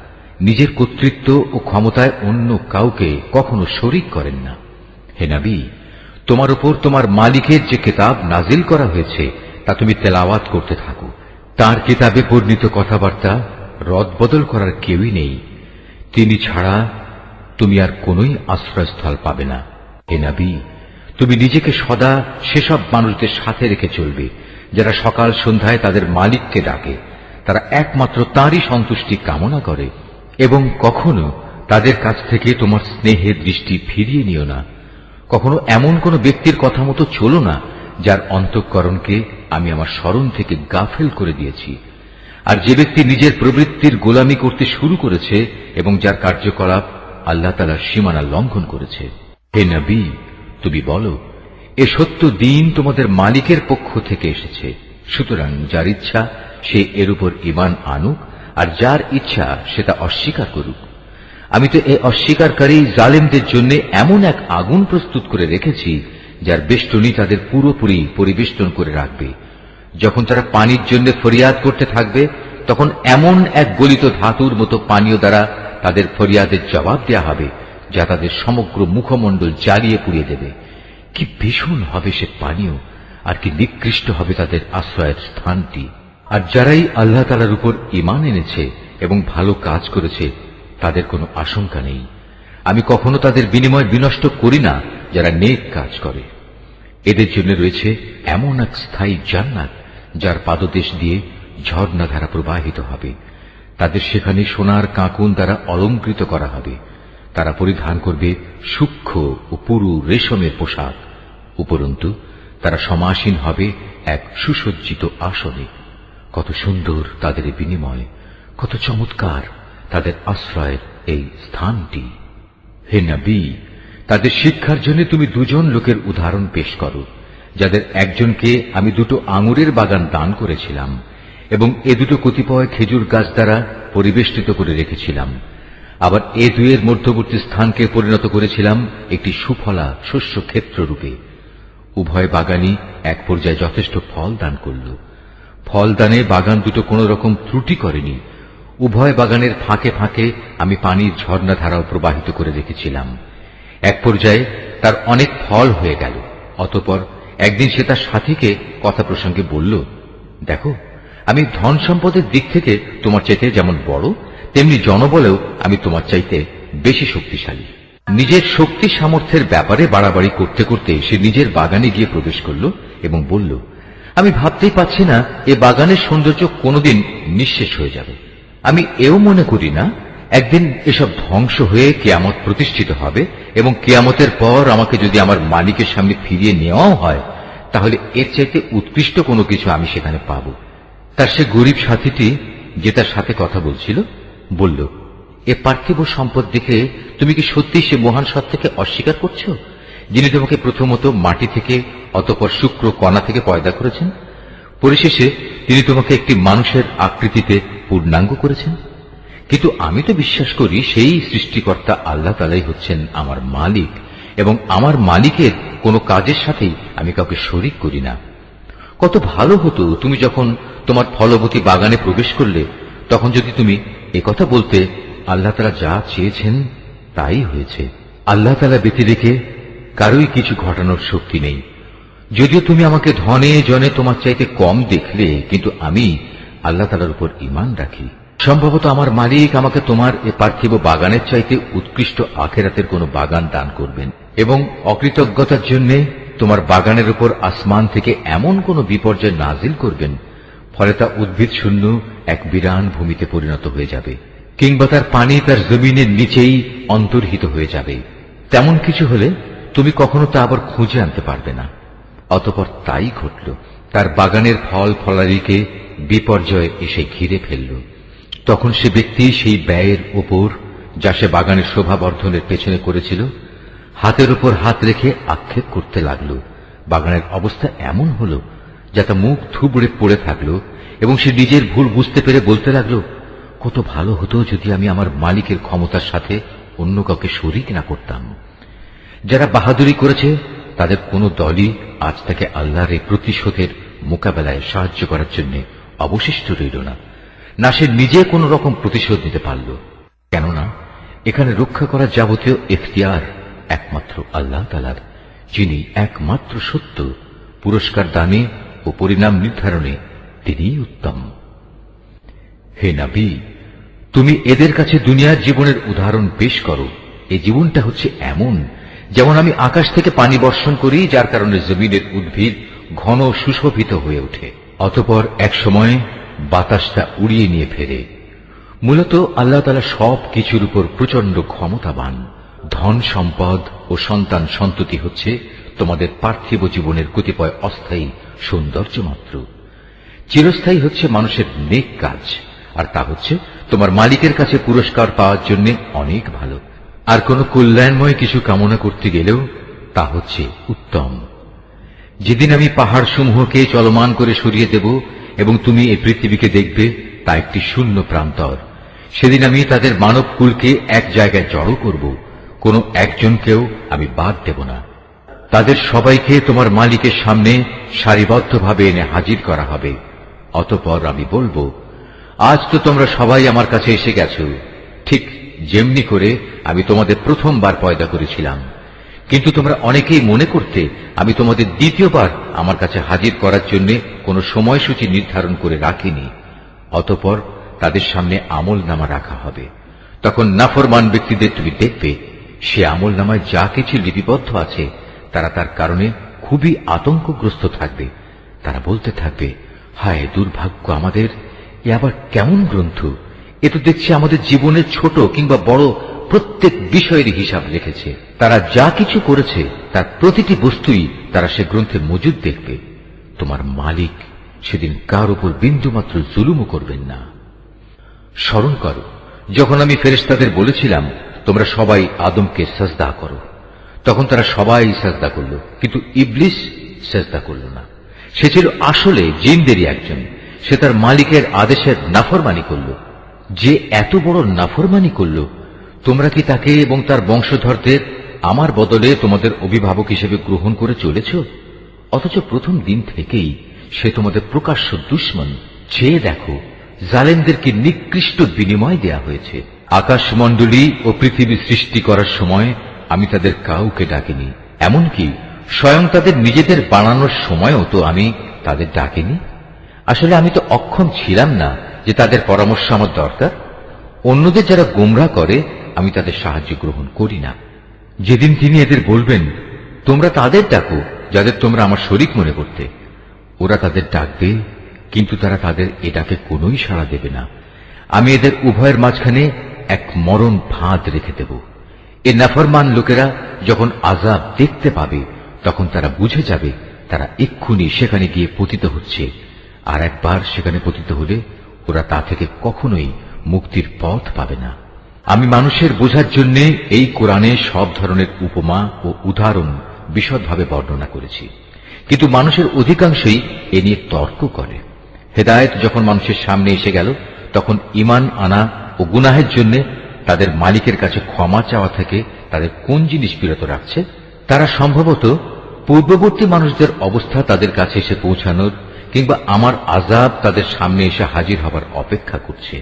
নিজের কর্তৃত্ব ও ক্ষমতায় অন্য কাউকে কখনো শরীক করেন না। হে নবী, তোমার উপর তোমার মালিকের যে কিতাব নাজিল করা হয়েছে তা তুমি তেলাওয়াত করতে থাকো। তার কিতাবে বর্ণিত কথাবার্তা রদবদল করার কেউই নেই। তিনি ছাড়া তুমি আর কোনই আশ্রয়স্থল পাবে না। হে নবী, তুমি নিজেকে সদা সেসব মানুষদের সাথে রেখে চলবে যারা সকাল সন্ধ্যায় তাদের মালিককে ডাকে। তারা একমাত্র তাঁরই সন্তুষ্টি কামনা করে এবং কখনো তাদের কাছ থেকে তোমার স্নেহের দৃষ্টি ফিরিয়ে নিও না। কখনো এমন কোন ব্যক্তির কথা মতো চলো না যার অন্তঃকরণকে আমি আমার স্মরণ থেকে গাফেল করে দিয়েছি। আর যে ব্যক্তি নিজের প্রবৃত্তির গোলামি করতে শুরু করেছে এবং যার কার্যকলাপ আল্লাহ তাআলার সীমানা লঙ্ঘন করেছে। হে নবী, তুমি বলো, এ সত্য দিন তোমাদের মালিকের পক্ষ থেকে এসেছে। সুতরাং যার ইচ্ছা সে এর উপর ঈমান আনুক, আর যার ইচ্ছা সেটা অস্বীকার করুক। আমি তো এ অস্বীকারী জালেমদের জন্য এমন এক আগুন প্রস্তুত করে রেখেছি যার বেষ্টনী তাদের পুরোপুরি পরিবেষ্টন করে রাখবে। যখন তারা পানির জন্য ফরিয়াদ করতে থাকবে তখন এমন এক গলিত ধাতুর মতো পানীয় দ্বারা তাদের ফরিয়াদের জবাব দেয়া হবে যা তাদের সমগ্র মুখমণ্ডল জ্বালিয়ে পুড়িয়ে দেবে। কি ভীষণ হবে সে পানীয়, আর কি নিকৃষ্ট হবে তাদের আশ্রয়ের স্থানটি। আর যারাই আল্লাহ তাআলার উপর ঈমান এনেছে এবং ভালো কাজ করেছে তাদের কোনো আশঙ্কা নেই। আমি কখনো তাদের বিনিময় বিনষ্ট করি না যারা নেক কাজ করে। এদের জন্য রয়েছে এমন এক স্থায়ী জান্নাত যার পাদদেশ দিয়ে ঝর্ণাধারা প্রবাহিত হবে। তাদের সেখানে সোনার কাঁকুন দ্বারা অলঙ্কৃত করা হবে। তারা পরিধান করবে সূক্ষ্ম ও পুরু রেশমের পোশাক। উপরন্তু তারা সমাসীন হবে এক সুসজ্জিত আসনে। কত সুন্দর তাদের বিনিময়, কত চমৎকার তাদের আশ্রয়ের এই স্থানটি। হে নবী, তাদের শিক্ষার জন্য তুমি 2 জন লোকের উদাহরণ পেশ করো, যাদের একজনকে আমি 2টো আঙুরের বাগান দান করেছিলাম এবং এ 2টো কতিপয় খেজুর গাছ দ্বারা পরিবেষ্টিত করে রেখেছিলাম। আবার এ 2-এর মধ্যবর্তী স্থানকে পরিণত করেছিলাম একটি সুফলা শস্য ক্ষেত্র রূপে। উভয় বাগানই এক পর্যায়ে যথেষ্ট ফল দান করল। ফলদানে বাগান 2টো কোন রকম ত্রুটি করেনি। উভয় বাগানের ফাঁকে ফাঁকে আমি পানির ঝর্ণাধারাও প্রবাহিত করে রেখেছিলাম। এক পর্যায়ে তার অনেক ফল হয়ে গেল। অতঃপর একদিন সে তার সাথীকে কথা প্রসঙ্গে বলল, দেখো, আমি ধন সম্পদের দিক থেকে তোমার চাইতে যেমন বড়, তেমনি জনবলেও আমি তোমার চাইতে বেশি শক্তিশালী। নিজের শক্তি সামর্থ্যের ব্যাপারে বাড়াবাড়ি করতে করতে সে নিজের বাগানে গিয়ে প্রবেশ করল এবং বলল, আমি ভাবতেই পাচ্ছি না এ বাগানের সৌন্দর্য কোনোদিন নিঃশেষ হয়ে যাবে। আমি এও মনে করি না একদিন এসব ধ্বংস হয়ে কিয়ামত প্রতিষ্ঠিত হবে এবং কিয়ামতের পর আমাকে যদি আমার মালিকের সামনে ফিরিয়ে নেওয়াও হয়, তাহলে এর চাইতে উৎকৃষ্ট কোনো কিছু আমি সেখানে পাব। তার সে গরিব সাথীটি যে তার সাথে কথা বলছিল বলল, এ পার্থিব সম্পদ দেখে তুমি কি সত্যি সে মহান সত্তাকে অস্বীকার করছো, যিনি তোমাকে প্রথমত মাটি থেকে অতঃপর শুক্র কণা থেকে পয়দা করেছেন, পরিশেষে তিনি তোমাকে একটি মানুষের আকৃতিতে পূর্ণাঙ্গ করেছেন? কিন্তু আমি তো বিশ্বাস করি সেই সৃষ্টিকর্তা আল্লাহ তাআলাই হচ্ছেন আমার মালিক এবং আমার মালিকের কোনো কাজের সাথেই আমি কাউকে শরীক করি না। কত ভালো হতো তুমি যখন তোমার ফলবতী বাগানে প্রবেশ করলে তখন যদি তুমি একথা বলতে, আল্লাহ তাআলা যা চেয়েছেন তাই হয়েছে। আল্লাহ তাআলা ব্যতি রেখে কারোই কিছু ঘটানোর শক্তি নেই। যদিও তুমি আমাকে ধনে জনে তোমার চাইতে কম দেখলে, কিন্তু আমি আল্লাহ তাআলার উপর ঈমান রাখি। সম্ভবত আমার মালিক আমাকে তোমার এ পার্থিব বাগানের চাইতে উৎকৃষ্ট আখিরাতের কোনো বাগান দান করবেন এবং অকৃতজ্ঞতার জন্য তোমার বাগানের উপর আসমান থেকে এমন কোন বিপর্যয় নাজিল করবেন, ফলে তা উদ্ভিদ শূন্য এক বিরান ভূমিতে পরিণত হয়ে যাবে, কিংবা তার পানি তার জমিনের নিচেই অন্তর্হিত হয়ে যাবে। তেমন কিছু হলে তুমি কখনো তা আবার খুঁজে আনতে পারবে না। অতঃপর তাই ঘটল, তার বাগানের ফল ফলারিকে বিপর্যয় এসে ঘিরে ফেলল। তখন সে ব্যক্তি সেই ব্যয়ের উপর যা সে বাগানের শোভাবর্ধনের পেছনে করেছিল হাতের উপর হাত রেখে আক্ষেপ করতে লাগল। বাগানের অবস্থা এমন হল যাতে মুখ থুবড়ে পড়ে থাকল এবং সে নিজের ভুল বুঝতে পেরে বলতে লাগল, কত ভালো হতো যদি আমি আমার মালিকের ক্ষমতার সাথে অন্য কাউকে শরীক না করতাম। যারা বাহাদুরি করেছে তাদের কোনো দলই আজ তাকে আল্লাহর এই প্রতিশোধের মোকাবেলায় সাহায্য করার জন্য অবশিষ্ট রইল না, না সে নিজে কোন রকম প্রতিশোধ নিতে পারল। কেননা এখানে রক্ষা করার যাবতীয় এখতিয়ার একমাত্র আল্লাহ তাআলার, যিনি একমাত্র সত্য, পুরস্কার দানে ও পরিণাম নির্ধারণে তিনিই উত্তম। হে নবী, তুমি এদের কাছে দুনিয়ার জীবনের উদাহরণ পেশ করো। এই জীবনটা হচ্ছে এমন যেমন আমি আকাশ থেকে পানি বর্ষণ করি, যার কারণে জমিনের উদ্ভিদ ঘন সুশোভিত হয়ে ওঠে, অতঃপর এক সময় বাতাসটা উড়িয়ে নিয়ে ফেরে। মূলত আল্লাহ তাআলা সব কিছুর উপর প্রচন্ড ক্ষমতাবান। ধন সম্পদ ও সন্তান সন্ততি হচ্ছে তোমাদের পার্থিব জীবনের কতিপয় অস্থায়ী সৌন্দর্য মাত্র। চিরস্থায়ী হচ্ছে মানুষের নেক কাজ, আর তা হচ্ছে তোমার মালিকের কাছে পুরস্কার পাওয়ার জন্য অনেক ভালো। আর কোন কল্যাণময় কিছু কামনা করতে গেলেও তা হচ্ছে উত্তম। যেদিন আমি পাহাড় সমূহকে চলমান করে সরিয়ে দেব এবং তুমি এই পৃথিবীকে দেখবে তা একটি শূন্য প্রান্তর, সেদিন আমি তাদের মানব কুলকে এক জায়গায় জড়ো করব, কোন একজনকেও আমি বাদ দেব না। তাদের সবাইকে তোমার মালিকের সামনে সারিবদ্ধভাবে এনে হাজির করা হবে। অতঃপর আমি বলবো, আজ তো তোমরা সবাই আমার কাছে এসে গেছো, ঠিক যেমনি করে আমি তোমাদের প্রথমবার পয়দা করেছিলাম, কিন্তু তোমরা অনেকেই মনে করতে আমি তোমাদের দ্বিতীয়বার আমার কাছে হাজির করার জন্য কোন সময়সূচি নির্ধারণ করে রাখিনি। অতঃপর তাদের সামনে আমলনামা রাখা হবে। তখন নাফরমান ব্যক্তিদের তুমি দেখবে সে আমলনামায় যা কিছু লিপিবদ্ধ আছে তারা তার কারণে খুবই আতঙ্কগ্রস্ত থাকবে। তারা বলতে থাকবে, হায় দুর্ভাগ্য আমাদের, এ আবার কেমন গ্রন্থ! এ তো দেখছি আমাদের জীবনের ছোট কিংবা বড় প্রত্যেক বিষয়ের হিসাব রেখেছে। তারা যা কিছু করেছে তার প্রতিটি বস্তুই তারা সে গ্রন্থে মজুদ দেখবে। তোমার মালিক সেদিন কার উপর বিন্দুমাত্র জুলুমও করবেন না। স্মরণ করো যখন আমি ফেরেশতাদের বলেছিলাম তোমরা সবাই আদমকে সাজদা করো, তখন তারা সবাই সাজদা করল, কিন্তু ইবলিস সাজদা করল না। সে ছিল আসলে জিনদেরই একজন। সে তার মালিকের আদেশের নাফরমানি করল। যে এত বড় নাফরমানি করল, তোমরা কি তাকে এবং তার বংশধরদের আমার বদলে তোমাদের অভিভাবক হিসেবে গ্রহণ করে চলেছ? অথচ প্রথম দিন থেকেই সে তোমাদের প্রকাশ্য দুশমন। চেয়ে দেখো, জালেমদেরকে নিকৃষ্ট বিনিময় দেয়া হয়েছে। আকাশমণ্ডলী ও পৃথিবী সৃষ্টি করার সময় আমি তাদের কাউকে ডাকিনি, এমনকি স্বয়ং তাদের নিজেদের বানানোর সময়ও তো আমি তাদের ডাকিনি। আসলে আমি তো অক্ষম ছিলাম না যে তাদের পরামর্শ আমার দরকার। অন্যদের যারা গোমরাহ করে আমি তাদের সাহায্য গ্রহণ করি না। যেদিন তিনি এদের বলবেন তোমরা তাদের ডাকো যাদের তোমরা আমার শরীক মনে করতে, ওরা তাদের ডাকবে, কিন্তু তারা তাদের এ ডাকে কোনোই সাড়া দেবে না। আমি এদের উভয়ের মাঝখানে এক মরণ ফাঁদ রেখে দেব। এ নাফরমান লোকেরা যখন আযাব দেখতে পাবে, তখন তারা বুঝে যাবে তারা এক্ষুনি সেখানে গিয়ে পতিত হচ্ছে, আর একবার সেখানে পতিত হলে ওরা তা থেকে কখনোই মুক্তির পথ পাবে না। আমি মানুষের বোঝার জন্য এই কোরআনে সব ধরনের উপমা ও উদাহরণ বিশদভাবে বর্ণনা করেছি, কিন্তু মানুষের অধিকাংশই এ নিয়ে তর্ক করে। হেদায়েত যখন মানুষের সামনে এসে গেল, তখন ঈমান আনা ও গুনাহের জন্য তাদের মালিকের কাছে ক্ষমা চাওয়া থেকে তাদের কোন জিনিস বিরত রাখছে? তারা সম্ভবত পূর্ববর্তী মানুষদের অবস্থা তাদের কাছে এসে পৌঁছানোর কিংবা আমার আযাব তাদের সামনে এসে হাজির হবার অপেক্ষা করছে।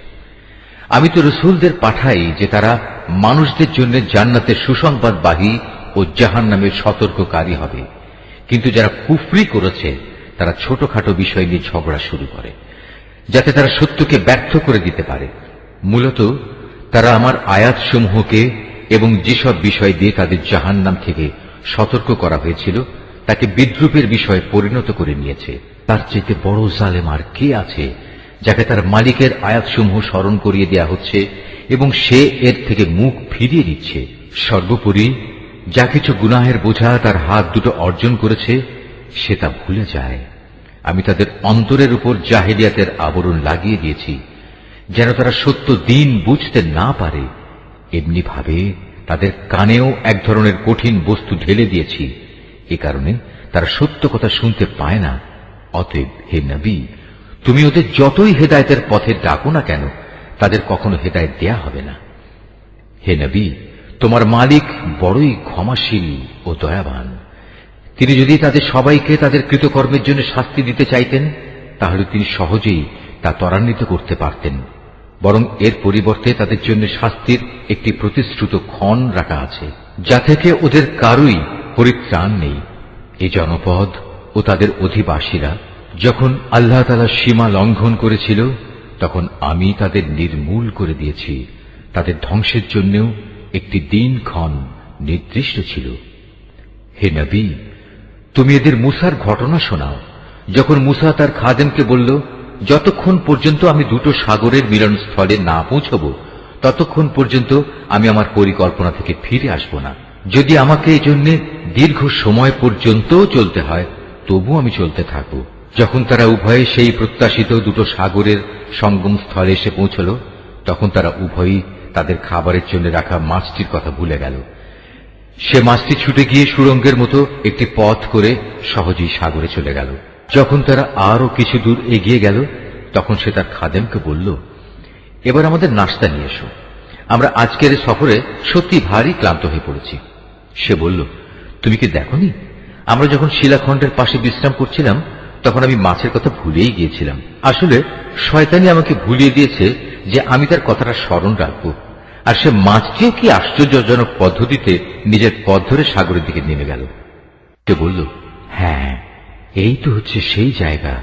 আমি তো রসুলদের পাঠাই যে তারা মানুষদের জন্য জান্নাতের সুসংবাদবাহী ও জাহান্নামের সতর্ককারী হবে, কিন্তু যারা কুফরি করেছে তারা ছোটখাটো বিষয় নিয়ে ঝগড়া শুরু করে, যাতে তারা সত্যকে ব্যর্থ করে দিতে পারে। মূলত তারা আমার আয়াতসমূহকে এবং যেসব বিষয় দিয়ে তাদের জাহান্নাম থেকে সতর্ক করা হয়েছিল তাকে বিদ্রূপের বিষয়ে পরিণত করে নিয়েছে। তার চাইতে বড় জালেম আর কে আছে, যাকে তার মালিকের আয়াতসমূহ স্মরণ করিয়ে দেয়া হচ্ছে এবং সে এর থেকে মুখ ফিরিয়ে দিচ্ছে। সর্বোপরি যা কিছু গুনাহের বোঝা তার হাত দুটো অর্জন করেছে, সে তা ভুলে যায়। আমি তাদের অন্তরের উপর জাহেলিয়াতের আবরণ লাগিয়ে দিয়েছি, যেন তারা সত্য দিন বুঝতে না পারে। এমনি ভাবে তাদের কানেও এক ধরনের কঠিন বস্তু ঢেলে দিয়েছি, এ কারণে তারা সত্য কথা শুনতে পায় না। অতএব হে নবী, তুমি ওদের যতই হেদায়েতের পথে ডাকো না কেন, তাদের কখনো হেদায়েত দেয়া হবে না। হে নবী, তোমার মালিক বড়ই ক্ষমাশীল ও দয়াবান। তিনি যদি তাদের সবাইকে তাদের কৃতকর্মের জন্য শাস্তি দিতে চাইতেন, তাহলে তিনি সহজেই তা ত্বরান্বিত করতে পারতেন। বরং এর পরিবর্তে তাদের জন্য শাস্তির একটি প্রতিশ্রুত ক্ষণ রাখা আছে, যা থেকে ওদের কারুই পরিত্রাণ নেই। এই জনপদ ও তাদের অধিবাসীরা যখন আল্লাহ তাআলা সীমা লঙ্ঘন করেছিল, তখন আমি তাদের নির্মূল করে দিয়েছি। তাদের ধ্বংসের জন্যও একটি দিনক্ষণ নির্দিষ্ট ছিল। হে নবী, তুমি এদের মূসার ঘটনা শোনাও। যখন মূসা তার খাদেমকে বলল, যতক্ষণ পর্যন্ত আমি দুটো সাগরের মিলনস্থলে না পৌঁছব, ততক্ষণ পর্যন্ত আমি আমার পরিকল্পনা থেকে ফিরে আসব না। যদি আমাকে এজন্য দীর্ঘ সময় পর্যন্ত চলতে হয়, তবু আমি চলতে থাকব। যখন তারা উভয়ে সেই প্রত্যাশিত দুটো সাগরের সঙ্গম স্থলে এসে পৌঁছল, তখন তারা উভয়ই তাদের খাবারের জন্য রাখা মাছটির কথা ভুলে গেল। সে মাছটি ছুটে গিয়ে সুড়ঙ্গের মতো একটি পথ করে সহজেই সাগরে চলে গেল। যখন তারা আরো কিছু দূর এগিয়ে গেল, তখন সে তার খাদেমকে বলল, এবার আমাদের নাস্তা নিয়ে এসো, আমরা আজকের সফরে সত্যি ভারী ক্লান্ত হয়ে পড়েছি। সে বলল, তুমি কি দেখোনি, আমরা যখন শিলাখণ্ডের পাশে বিশ্রাম করছিলাম, তখন আমি মাছের কথা ভুলেই গিয়েছিলাম। আসলে শয়তানি আমাকে ভুলিয়ে দিয়েছে যে আমি তার কথাটা স্মরণ রাখব। আর সে মাছটিও কি আশ্চর্যজনক পদ্ধতিতে নিজের পথ ধরে সাগরের দিকে নেমে গেল। সে বলল, হ্যাঁ, এই তো হচ্ছে সেই জায়গা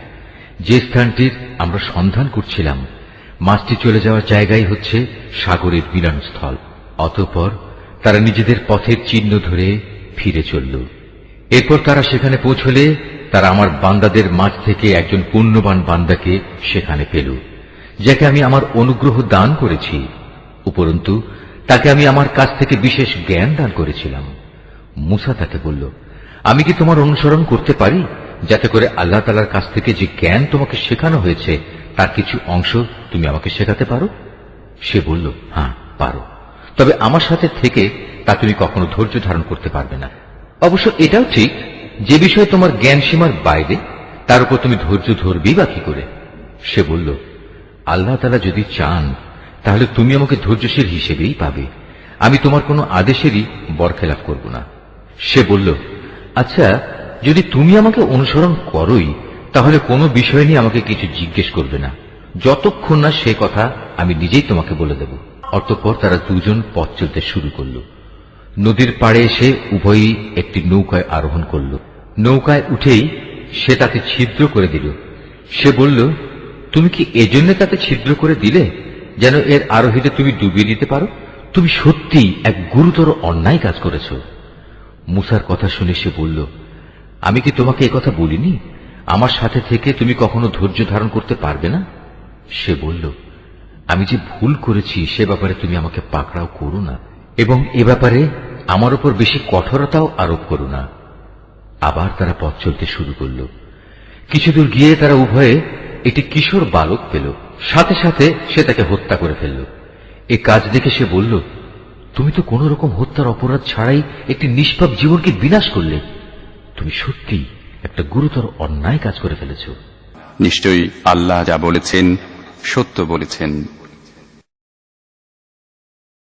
যে স্থানটির আমরা সন্ধান করছিলাম। মাছটি চলে যাওয়ার জায়গাই হচ্ছে সাগরের মিলনস্থল। অতঃপর তারা নিজেদের পথের চিহ্ন ধরে ফিরে চলল। এরপর তারা সেখানে পৌঁছলে তারা আমার বান্দাদের মাঝ থেকে একজন পুণ্যবান বান্দাকে সেখানে পেল, যাকে আমি আমার অনুগ্রহ দান করেছি। উপরন্তু তাকে আমি আমার কাছ থেকে বিশেষ জ্ঞান দান করেছিলাম। মূসা তাকে বলল, আমি কি তোমার অনুসরণ করতে পারি, যাতে করে আল্লাহ তাআলার কাছ থেকে যে জ্ঞান তোমাকে শেখানো হয়েছে তার কিছু অংশ তুমি আমাকে শেখাতে পারো? সে বলল, হ্যাঁ পারো, তবে আমার সাথে থেকে তা তুমি কখনো ধৈর্য ধারণ করতে পারবে না। অবশ্য এটাও ঠিক, যে বিষয়ে তোমার জ্ঞান সীমার বাইরে, তার উপর তুমি ধৈর্য ধরবি বা কি করে? সে বলল, আল্লাহ তাআলা যদি চান তাহলে তুমি আমাকে ধৈর্যশীল হিসেবেই পাবে। আমি তোমার কোনো আদেশেরই বরখেলাপ করব না। সে বলল, আচ্ছা, যদি তুমি আমাকে অনুসরণ করোই, তাহলে কোনো বিষয় নিয়ে আমাকে কিছু জিজ্ঞেস করবে না, যতক্ষণ না সে কথা আমি নিজেই তোমাকে বলে দেব। অতঃপর তারা দুজন পথ চলতে শুরু করল। নদীর পাড়ে এসে উভয়ই একটি নৌকায় আরোহণ করল। নৌকায় উঠেই সে তাকে ছিদ্র করে দিল। সে বলল, তুমি কি এজন্য তাকে ছিদ্র করে দিলে যেন এর আরোহীদের তুমি ডুবিয়ে দিতে পারো? তুমি সত্যি এক গুরুতর অন্যায় কাজ করেছ। মূসার কথা শুনে সে বলল, আমি কি তোমাকে এ কথা বলিনি? আমার সাথে থেকে তুমি কখনো ধৈর্য ধারণ করতে পারবে না? সে বলল, আমি যে ভুল করেছি সে ব্যাপারে তুমি আমাকে পাকড়াও করো না, এবং এ ব্যাপারে আমার উপর বেশি কঠোরতাও আরোপ করো না। আবার তারা পথ চলতে শুরু করল। কিছুদূর গিয়ে তারা উভয়ে একটি কিশোর বালক পেল। সাথে সাথে সে তাকে হত্যা করে ফেলল। এ কাজ দেখে সে বলল, তুমি তো কোন রকম হত্যার অপরাধ ছাড়াই একটি নিষ্পাপ জীবনকে বিনাশ করলে। তুমি সত্যি একটা গুরুতর অন্যায় কাজ করে ফেলেছ। নিশ্চয়ই আল্লাহ যা বলেছেন সত্য বলেছেন।